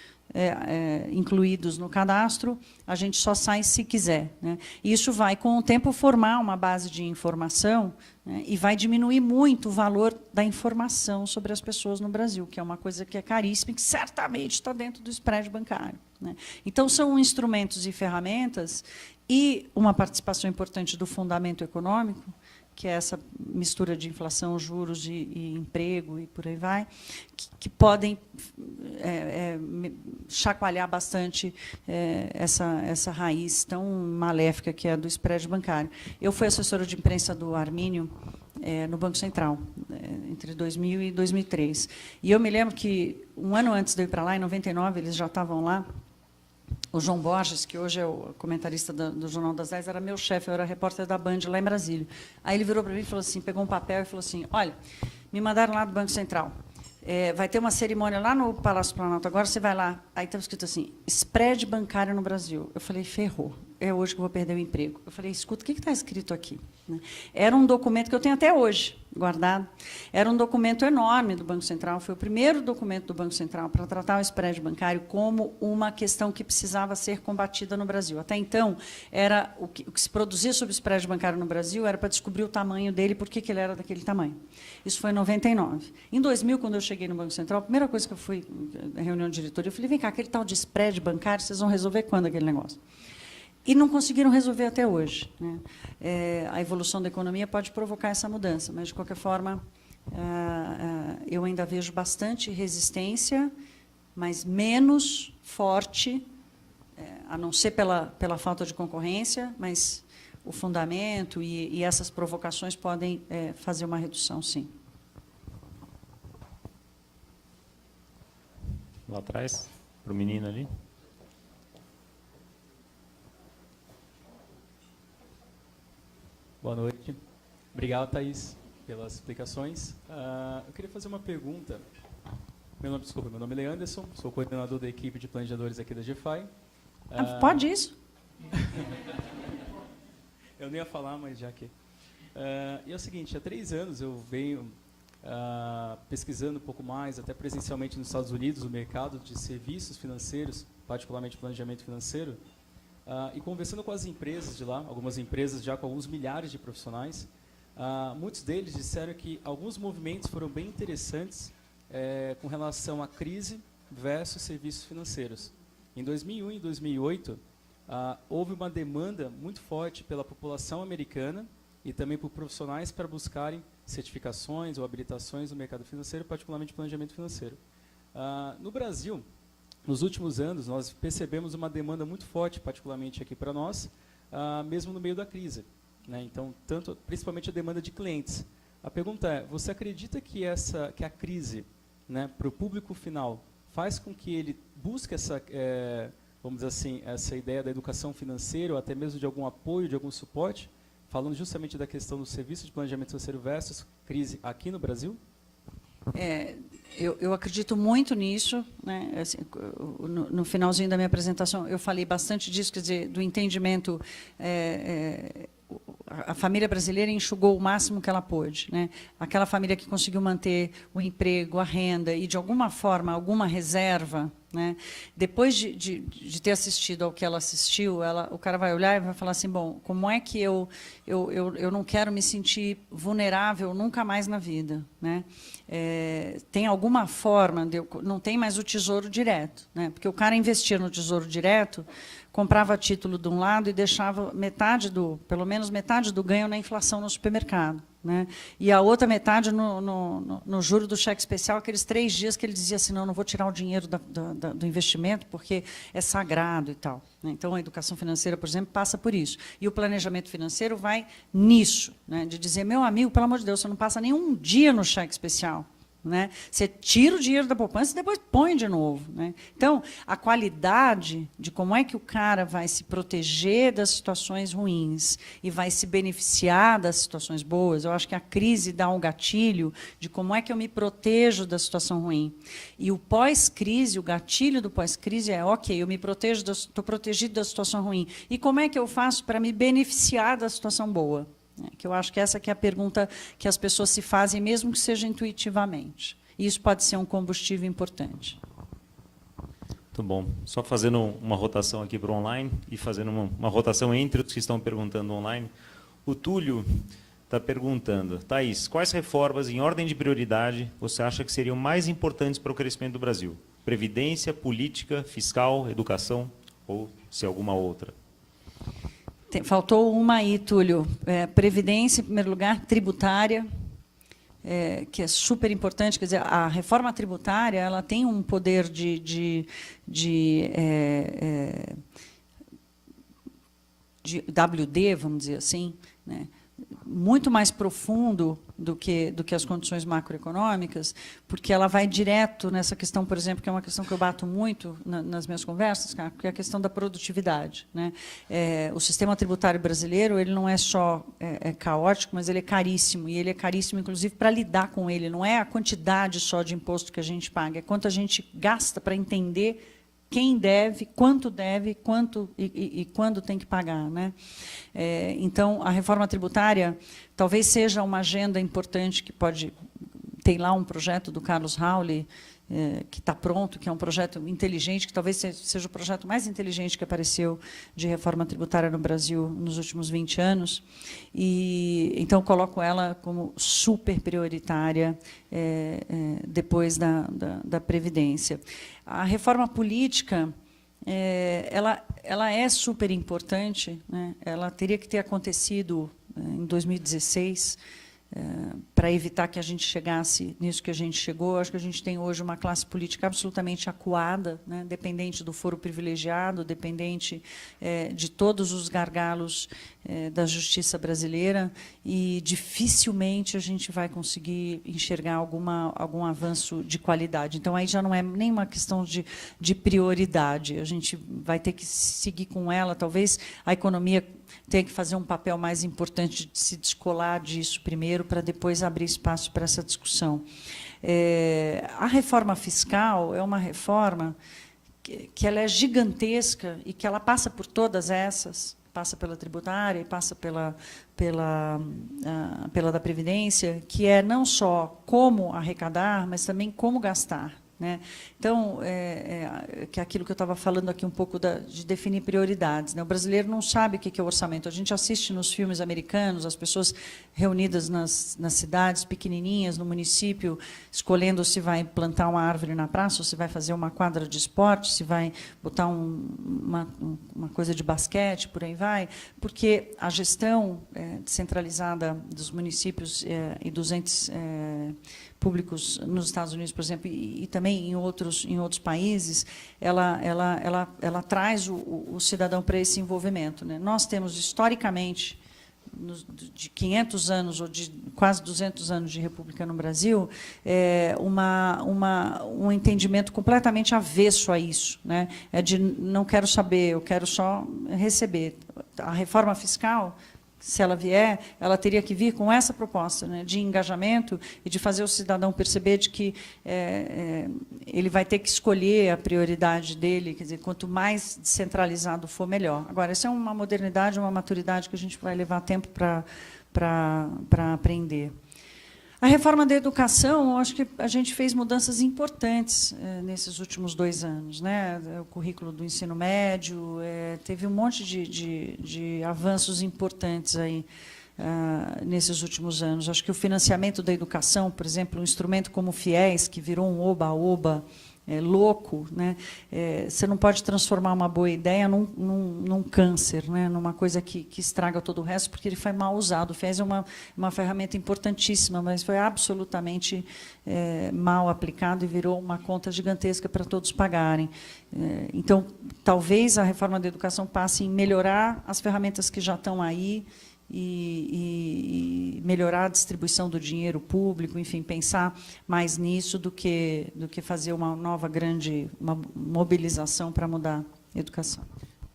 incluídos no cadastro, a gente só sai se quiser. Né? E isso vai, com o tempo, formar uma base de informação, né? E vai diminuir muito o valor da informação sobre as pessoas no Brasil, que é uma coisa que é caríssima e que certamente está dentro do spread bancário. Né? Então, são instrumentos e ferramentas e uma participação importante do fundamento econômico, que é essa mistura de inflação, juros e emprego e por aí vai, que podem chacoalhar bastante essa raiz tão maléfica que é a do spread bancário. Eu fui assessora de imprensa do Armínio no Banco Central, entre 2000 e 2003. E eu me lembro que, um ano antes de eu ir para lá, em 99, eles já estavam lá. O João Borges, que hoje é o comentarista do Jornal das 10, era meu chefe, eu era repórter da Band lá em Brasília. Aí ele virou para mim e falou assim, pegou um papel e falou assim, olha, me mandaram lá do Banco Central, vai ter uma cerimônia lá no Palácio Planalto, agora você vai lá. Aí estava escrito assim, spread bancário no Brasil. Eu falei, ferrou, é hoje que eu vou perder o emprego. Eu falei, escuta, o que está escrito aqui? Era um documento que eu tenho até hoje guardado. Era um documento enorme do Banco Central, foi o primeiro documento do Banco Central para tratar o spread bancário como uma questão que precisava ser combatida no Brasil. Até então, era o que se produzia sobre o spread bancário no Brasil era para descobrir o tamanho dele, por que ele era daquele tamanho. Isso foi em 99. Em 2000, quando eu cheguei no Banco Central, a primeira coisa que eu fui na reunião de diretoria, eu falei, vem cá, aquele tal de spread bancário, vocês vão resolver quando aquele negócio? E não conseguiram resolver até hoje. Né? A evolução da economia pode provocar essa mudança, mas, de qualquer forma, eu ainda vejo bastante resistência, mas menos forte, a não ser pela falta de concorrência, mas o fundamento e essas provocações podem fazer uma redução, sim. Lá atrás, para o menino ali. Boa noite. Obrigado, Thaís. pelas explicações. Eu queria fazer uma pergunta. Meu nome é Leanderson, sou coordenador da equipe de planejadores aqui da GFI. Pode isso? Eu nem ia falar, mas já que... e é o seguinte, há 3 anos eu venho pesquisando um pouco mais, até presencialmente nos Estados Unidos, o mercado de serviços financeiros, particularmente planejamento financeiro, e conversando com as empresas de lá, algumas empresas já com alguns milhares de profissionais, muitos deles disseram que alguns movimentos foram bem interessantes com relação à crise versus serviços financeiros. Em 2001 e 2008, houve uma demanda muito forte pela população americana e também por profissionais para buscarem certificações ou habilitações no mercado financeiro, particularmente planejamento financeiro. No Brasil, nos últimos anos, nós percebemos uma demanda muito forte, particularmente aqui para nós, mesmo no meio da crise, né? Então, principalmente a demanda de clientes. A pergunta é, você acredita que a crise, né, para o público final faz com que ele busque essa, vamos dizer assim, essa ideia da educação financeira, ou até mesmo de algum apoio, de algum suporte, falando justamente da questão do serviço de planejamento financeiro versus crise aqui no Brasil? Eu acredito muito nisso, né? Assim, no finalzinho da minha apresentação, eu falei bastante disso, quer dizer, do entendimento. A família brasileira enxugou o máximo que ela pôde, né? Aquela família que conseguiu manter o emprego, a renda e, de alguma forma, alguma reserva, né? Depois de ter assistido ao que ela assistiu, o cara vai olhar e vai falar assim, bom, como é que eu não quero me sentir vulnerável nunca mais na vida, né? Tem alguma forma, não tem mais o tesouro direto, né? Porque o cara investia no tesouro direto, comprava título de um lado e deixava pelo menos metade do ganho na inflação no supermercado, né? E a outra metade no juro do cheque especial, aqueles 3 dias que ele dizia assim, não vou tirar o dinheiro do investimento porque é sagrado e tal, né? Então, a educação financeira, por exemplo, passa por isso. E o planejamento financeiro vai nisso, né? De dizer, meu amigo, pelo amor de Deus, você não passa nenhum dia no cheque especial, né? Você tira o dinheiro da poupança e depois põe de novo, né? Então, a qualidade de como é que o cara vai se proteger das situações ruins e vai se beneficiar das situações boas, eu acho que a crise dá um gatilho de como é que eu me protejo da situação ruim. E o pós-crise, o gatilho do pós-crise é, ok, eu me protejo, estou protegido da situação ruim. E como é que eu faço para me beneficiar da situação boa? Que eu acho que essa que é a pergunta que as pessoas se fazem, mesmo que seja intuitivamente. E isso pode ser um combustível importante. Muito bom. Só fazendo uma rotação aqui para o online e fazendo uma rotação entre os que estão perguntando online. O Túlio está perguntando, Thaís, quais reformas em ordem de prioridade você acha que seriam mais importantes para o crescimento do Brasil? Previdência, política, fiscal, educação ou se alguma outra? Faltou uma aí, Túlio. Previdência, em primeiro lugar, tributária, que é super importante. Quer dizer, a reforma tributária ela tem um poder de WD, vamos dizer assim, né? Muito mais profundo do que as condições macroeconômicas, porque ela vai direto nessa questão, por exemplo, que é uma questão que eu bato muito nas minhas conversas, que é a questão da produtividade, né? O sistema tributário brasileiro ele não é só caótico, mas ele é caríssimo, e ele é caríssimo, inclusive, para lidar com ele. Não é a quantidade só de imposto que a gente paga, é quanto a gente gasta para entender quem deve, quanto e quando tem que pagar, né? Então, a reforma tributária talvez seja uma agenda importante que pode... Tem lá um projeto do Carlos Rauli, que está pronto, que é um projeto inteligente, que talvez seja o projeto mais inteligente que apareceu de reforma tributária no Brasil nos últimos 20 anos. E, então, coloco ela como super prioritária depois da Previdência. A reforma política, ela é super importante, né? Ela teria que ter acontecido em 2016, para evitar que a gente chegasse nisso que a gente chegou. Acho que a gente tem hoje uma classe política absolutamente acuada, né? Dependente do foro privilegiado, dependente de todos os gargalos da justiça brasileira, e dificilmente a gente vai conseguir enxergar algum avanço de qualidade. Então, aí já não é nem uma questão de prioridade. A gente vai ter que seguir com ela. Talvez a economia tenha que fazer um papel mais importante de se descolar disso primeiro, para depois abrir espaço para essa discussão. A reforma fiscal é uma reforma que ela é gigantesca e que ela passa por todas essas, passa pela tributária e passa pela da Previdência, que é não só como arrecadar, mas também como gastar. Né? Então, que é aquilo que eu estava falando aqui um pouco de definir prioridades. Né? O brasileiro não sabe o que é o orçamento. A gente assiste nos filmes americanos, as pessoas reunidas nas cidades pequenininhas, no município, escolhendo se vai plantar uma árvore na praça, ou se vai fazer uma quadra de esporte, se vai botar uma coisa de basquete, por aí vai, porque a gestão descentralizada dos municípios e dos entes públicos nos Estados Unidos, por exemplo, e também em outros países, ela traz o cidadão para esse envolvimento. Né? Nós temos, historicamente, de 500 anos ou de quase 200 anos de república no Brasil, um entendimento completamente avesso a isso. Né? É de não quero saber, eu quero só receber. A reforma fiscal, se ela vier, ela teria que vir com essa proposta, né, de engajamento e de fazer o cidadão perceber de que ele vai ter que escolher a prioridade dele, quer dizer, quanto mais descentralizado for, melhor. Agora, essa é uma modernidade, uma maturidade que a gente vai levar tempo para aprender. A reforma da educação, eu acho que a gente fez mudanças importantes nesses últimos 2 anos. Né? O currículo do ensino médio, teve um monte de avanços importantes aí, nesses últimos anos. Acho que o financiamento da educação, por exemplo, um instrumento como o FIES, que virou um oba-oba louco, né? Você não pode transformar uma boa ideia num câncer, né? Numa coisa que estraga todo o resto, porque ele foi mal usado. O FIES é uma ferramenta importantíssima, mas foi absolutamente mal aplicado e virou uma conta gigantesca para todos pagarem. Então, talvez a reforma da educação passe em melhorar as ferramentas que já estão aí, e melhorar a distribuição do dinheiro público, enfim, pensar mais nisso do que fazer uma nova grande mobilização para mudar a educação.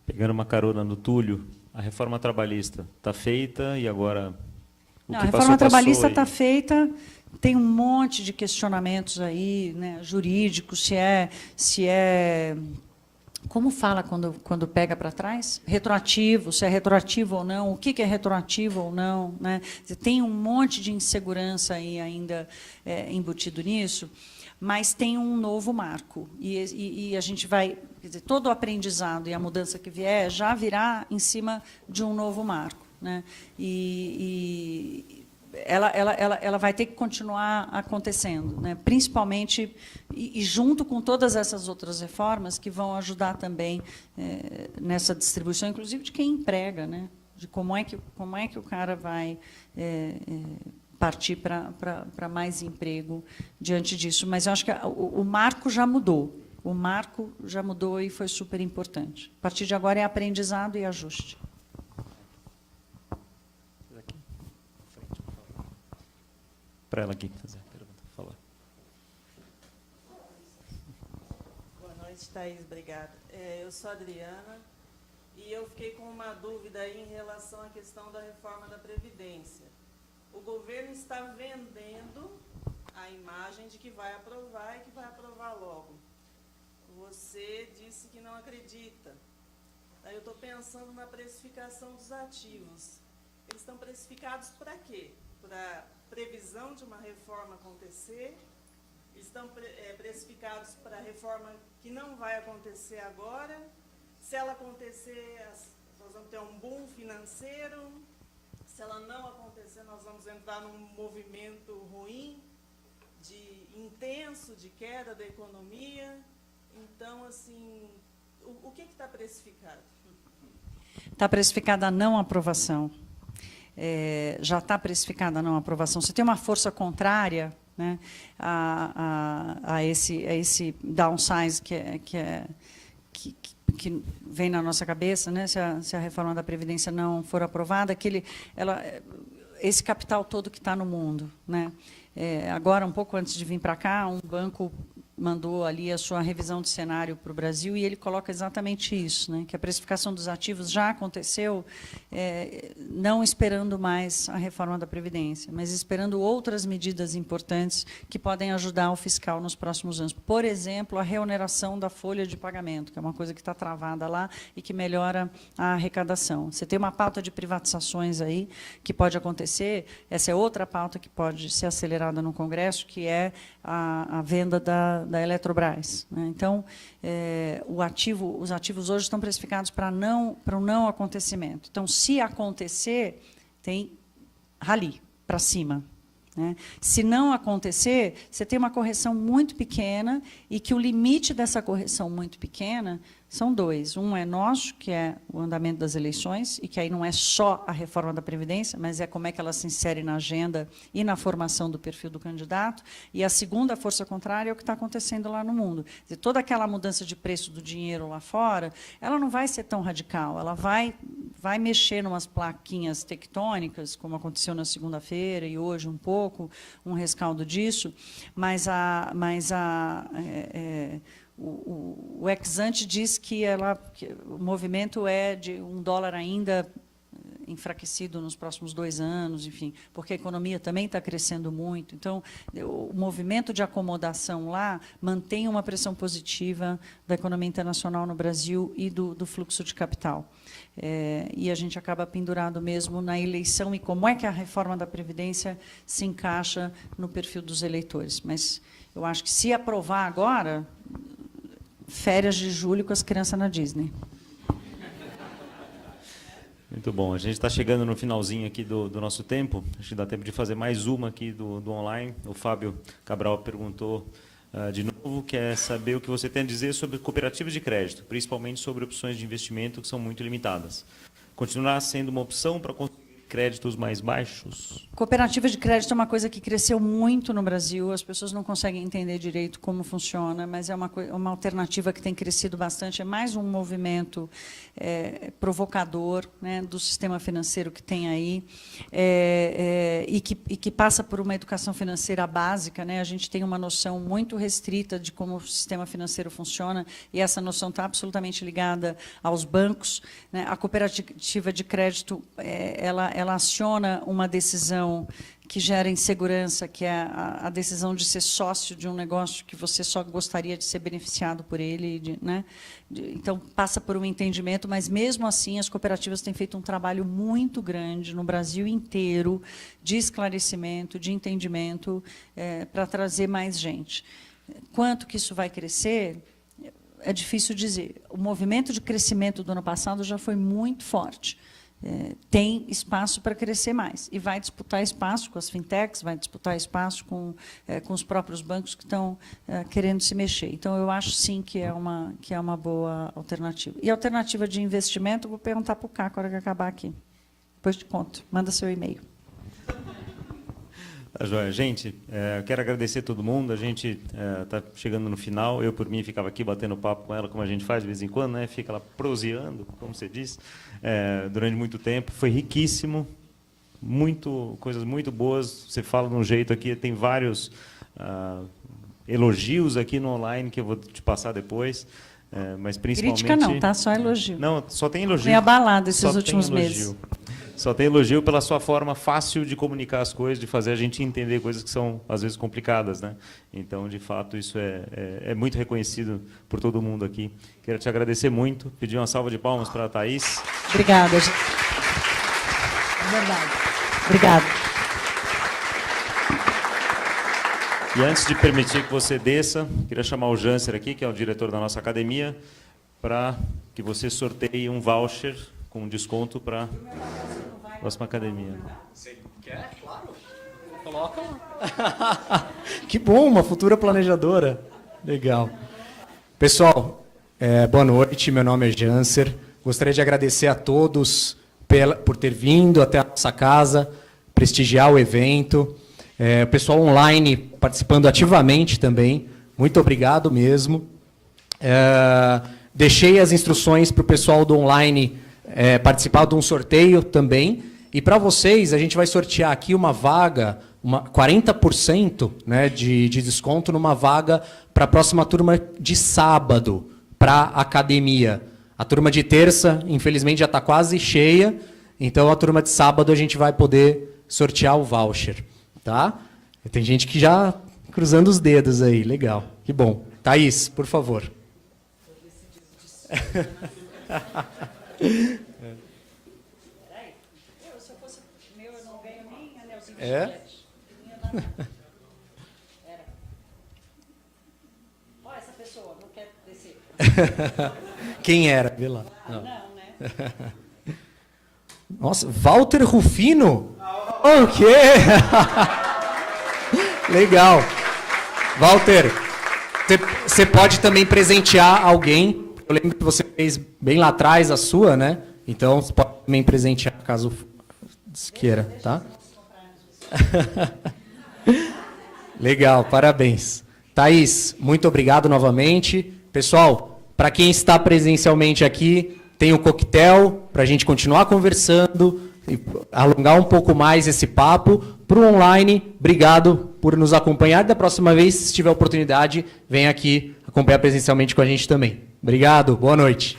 Pegando uma carona no Túlio, a reforma trabalhista está feita e agora a reforma trabalhista está feita. Tem um monte de questionamentos aí, né, jurídicos, se é como fala quando pega para trás? Retroativo, se é retroativo ou não, o que é retroativo ou não. Né? Tem um monte de insegurança aí ainda embutido nisso, mas tem um novo marco. E a gente vai, quer dizer, todo o aprendizado e a mudança que vier já virá em cima de um novo marco. Né? Ela vai ter que continuar acontecendo, né? Principalmente e junto com todas essas outras reformas que vão ajudar também nessa distribuição, inclusive de quem emprega, né? De como é que o cara vai partir para mais emprego diante disso. Mas eu acho que o marco já mudou. O marco já mudou e foi super importante. A partir de agora é aprendizado e ajuste. Para ela aqui fazer a pergunta, falar. Boa noite, Thaís, obrigada. Eu sou a Adriana e eu fiquei com uma dúvida aí em relação à questão da reforma da Previdência. O governo está vendendo a imagem de que vai aprovar e que vai aprovar logo. Você disse que não acredita. Aí eu estou pensando na precificação dos ativos. Eles estão precificados para quê? Para previsão de uma reforma acontecer, estão precificados para a reforma que não vai acontecer agora. Se ela acontecer, nós vamos ter um boom financeiro. Se ela não acontecer, nós vamos entrar num movimento ruim, intenso, de queda da economia. Então, assim, o que está precificado? Está precificada a não aprovação. Já está precificada a não aprovação. Se tem uma força contrária, né, a esse downsize que vem na nossa cabeça, né, se a reforma da Previdência não for aprovada, esse capital todo que está no mundo. Né, agora, um pouco antes de vir para cá, um banco mandou ali a sua revisão de cenário para o Brasil e ele coloca exatamente isso, né, que a precificação dos ativos já aconteceu, não esperando mais a reforma da Previdência, mas esperando outras medidas importantes que podem ajudar o fiscal nos próximos anos. Por exemplo, a reoneração da folha de pagamento, que é uma coisa que está travada lá e que melhora a arrecadação. Você tem uma pauta de privatizações aí que pode acontecer, essa é outra pauta que pode ser acelerada no Congresso, que é a venda da Eletrobras, né? Então, os ativos hoje estão precificados para o não acontecimento. Então, se acontecer, tem rally para cima, né? Se não acontecer, você tem uma correção muito pequena e que o limite dessa correção muito pequena são dois. Um é nosso, que é o andamento das eleições, e que aí não é só a reforma da Previdência, mas é como é que ela se insere na agenda e na formação do perfil do candidato. E a segunda força contrária é o que está acontecendo lá no mundo. Quer dizer, toda aquela mudança de preço do dinheiro lá fora, ela não vai ser tão radical, ela vai mexer em umas plaquinhas tectônicas, como aconteceu na segunda-feira e hoje um pouco, um rescaldo disso, mas o ex-ante diz que o movimento é de $1 ainda enfraquecido nos próximos 2 anos, enfim, porque a economia também está crescendo muito. Então, o movimento de acomodação lá mantém uma pressão positiva da economia internacional no Brasil e do fluxo de capital. E a gente acaba pendurado mesmo na eleição e como é que a reforma da Previdência se encaixa no perfil dos eleitores. Mas eu acho que, se aprovar agora, férias de julho com as crianças na Disney. Muito bom. A gente está chegando no finalzinho aqui do nosso tempo. Acho que dá tempo de fazer mais uma aqui do online. O Fábio Cabral perguntou de novo, quer saber o que você tem a dizer sobre cooperativas de crédito, principalmente sobre opções de investimento que são muito limitadas. Continuará sendo uma opção para conseguir créditos mais baixos? Cooperativa de crédito é uma coisa que cresceu muito no Brasil, as pessoas não conseguem entender direito como funciona, mas é uma alternativa que tem crescido bastante, é mais um movimento provocador, né, do sistema financeiro que tem aí, e que passa por uma educação financeira básica, né? A gente tem uma noção muito restrita de como o sistema financeiro funciona, e essa noção está absolutamente ligada aos bancos, né? A cooperativa de crédito, ela aciona uma decisão que gera insegurança, que é a decisão de ser sócio de um negócio que você só gostaria de ser beneficiado por ele, né? Então, passa por um entendimento, mas, mesmo assim, as cooperativas têm feito um trabalho muito grande no Brasil inteiro de esclarecimento, de entendimento, para trazer mais gente. Quanto que isso vai crescer, é difícil dizer. O movimento de crescimento do ano passado já foi muito forte. Tem espaço para crescer mais e vai disputar espaço com as fintechs, vai disputar espaço com os próprios bancos que estão querendo se mexer. Então, eu acho, sim, que é uma boa alternativa. E a alternativa de investimento, vou perguntar para o Caco, na hora que acabar aqui. Depois te conto. Manda seu e-mail. Tá joia. Gente, quero agradecer a todo mundo. A gente está chegando no final. Eu, por mim, ficava aqui batendo papo com ela, como a gente faz de vez em quando, né? Fica lá proseando, como você diz, durante muito tempo. Foi riquíssimo, coisas muito boas. Você fala de um jeito aqui, tem vários elogios aqui no online que eu vou te passar depois. Mas principalmente... Crítica não, tá? Só elogio. Não, só tem elogio. Meio abalado esses últimos meses. Só tem elogio pela sua forma fácil de comunicar as coisas, de fazer a gente entender coisas que são, às vezes, complicadas, né? Então, de fato, isso é muito reconhecido por todo mundo aqui. Quero te agradecer muito, pedir uma salva de palmas para a Thaís. Obrigada. É verdade. Obrigada. E antes de permitir que você desça, queria chamar o Janser aqui, que é o diretor da nossa academia, para que você sorteie um voucher com desconto para a próxima academia. Você quer? Claro. Coloca lá. Que bom, uma futura planejadora. Legal. Pessoal, boa noite. Meu nome é Janser. Gostaria de agradecer a todos por ter vindo até a nossa casa, prestigiar o evento. O pessoal online participando ativamente também. Muito obrigado mesmo. Deixei as instruções para o pessoal do online participar de um sorteio também. E para vocês, a gente vai sortear aqui uma vaga 40%, né, de desconto numa vaga para a próxima turma de sábado, para academia. A turma de terça, infelizmente, já está quase cheia, então a turma de sábado a gente vai poder sortear o voucher. Tá? Tem gente que já cruzando os dedos aí, legal, que bom. Thaís, por favor. Se eu fosse meu, eu não ganho nem anelzinho de É? chiclete. Olha essa pessoa, não quer descer. Quem era? Vê lá. Não, né? Nossa, Walter Rufino? O quê? Legal. Walter, você pode também presentear alguém. Eu lembro que você fez bem lá atrás a sua, né? Então, você pode também presentear, caso queira, tá? Legal, parabéns. Thaís, muito obrigado novamente. Pessoal, para quem está presencialmente aqui, tem um coquetel para a gente continuar conversando e alongar um pouco mais esse papo. Para o online, obrigado por nos acompanhar. Da próxima vez, se tiver oportunidade, vem aqui acompanhar presencialmente com a gente também. Obrigado, boa noite.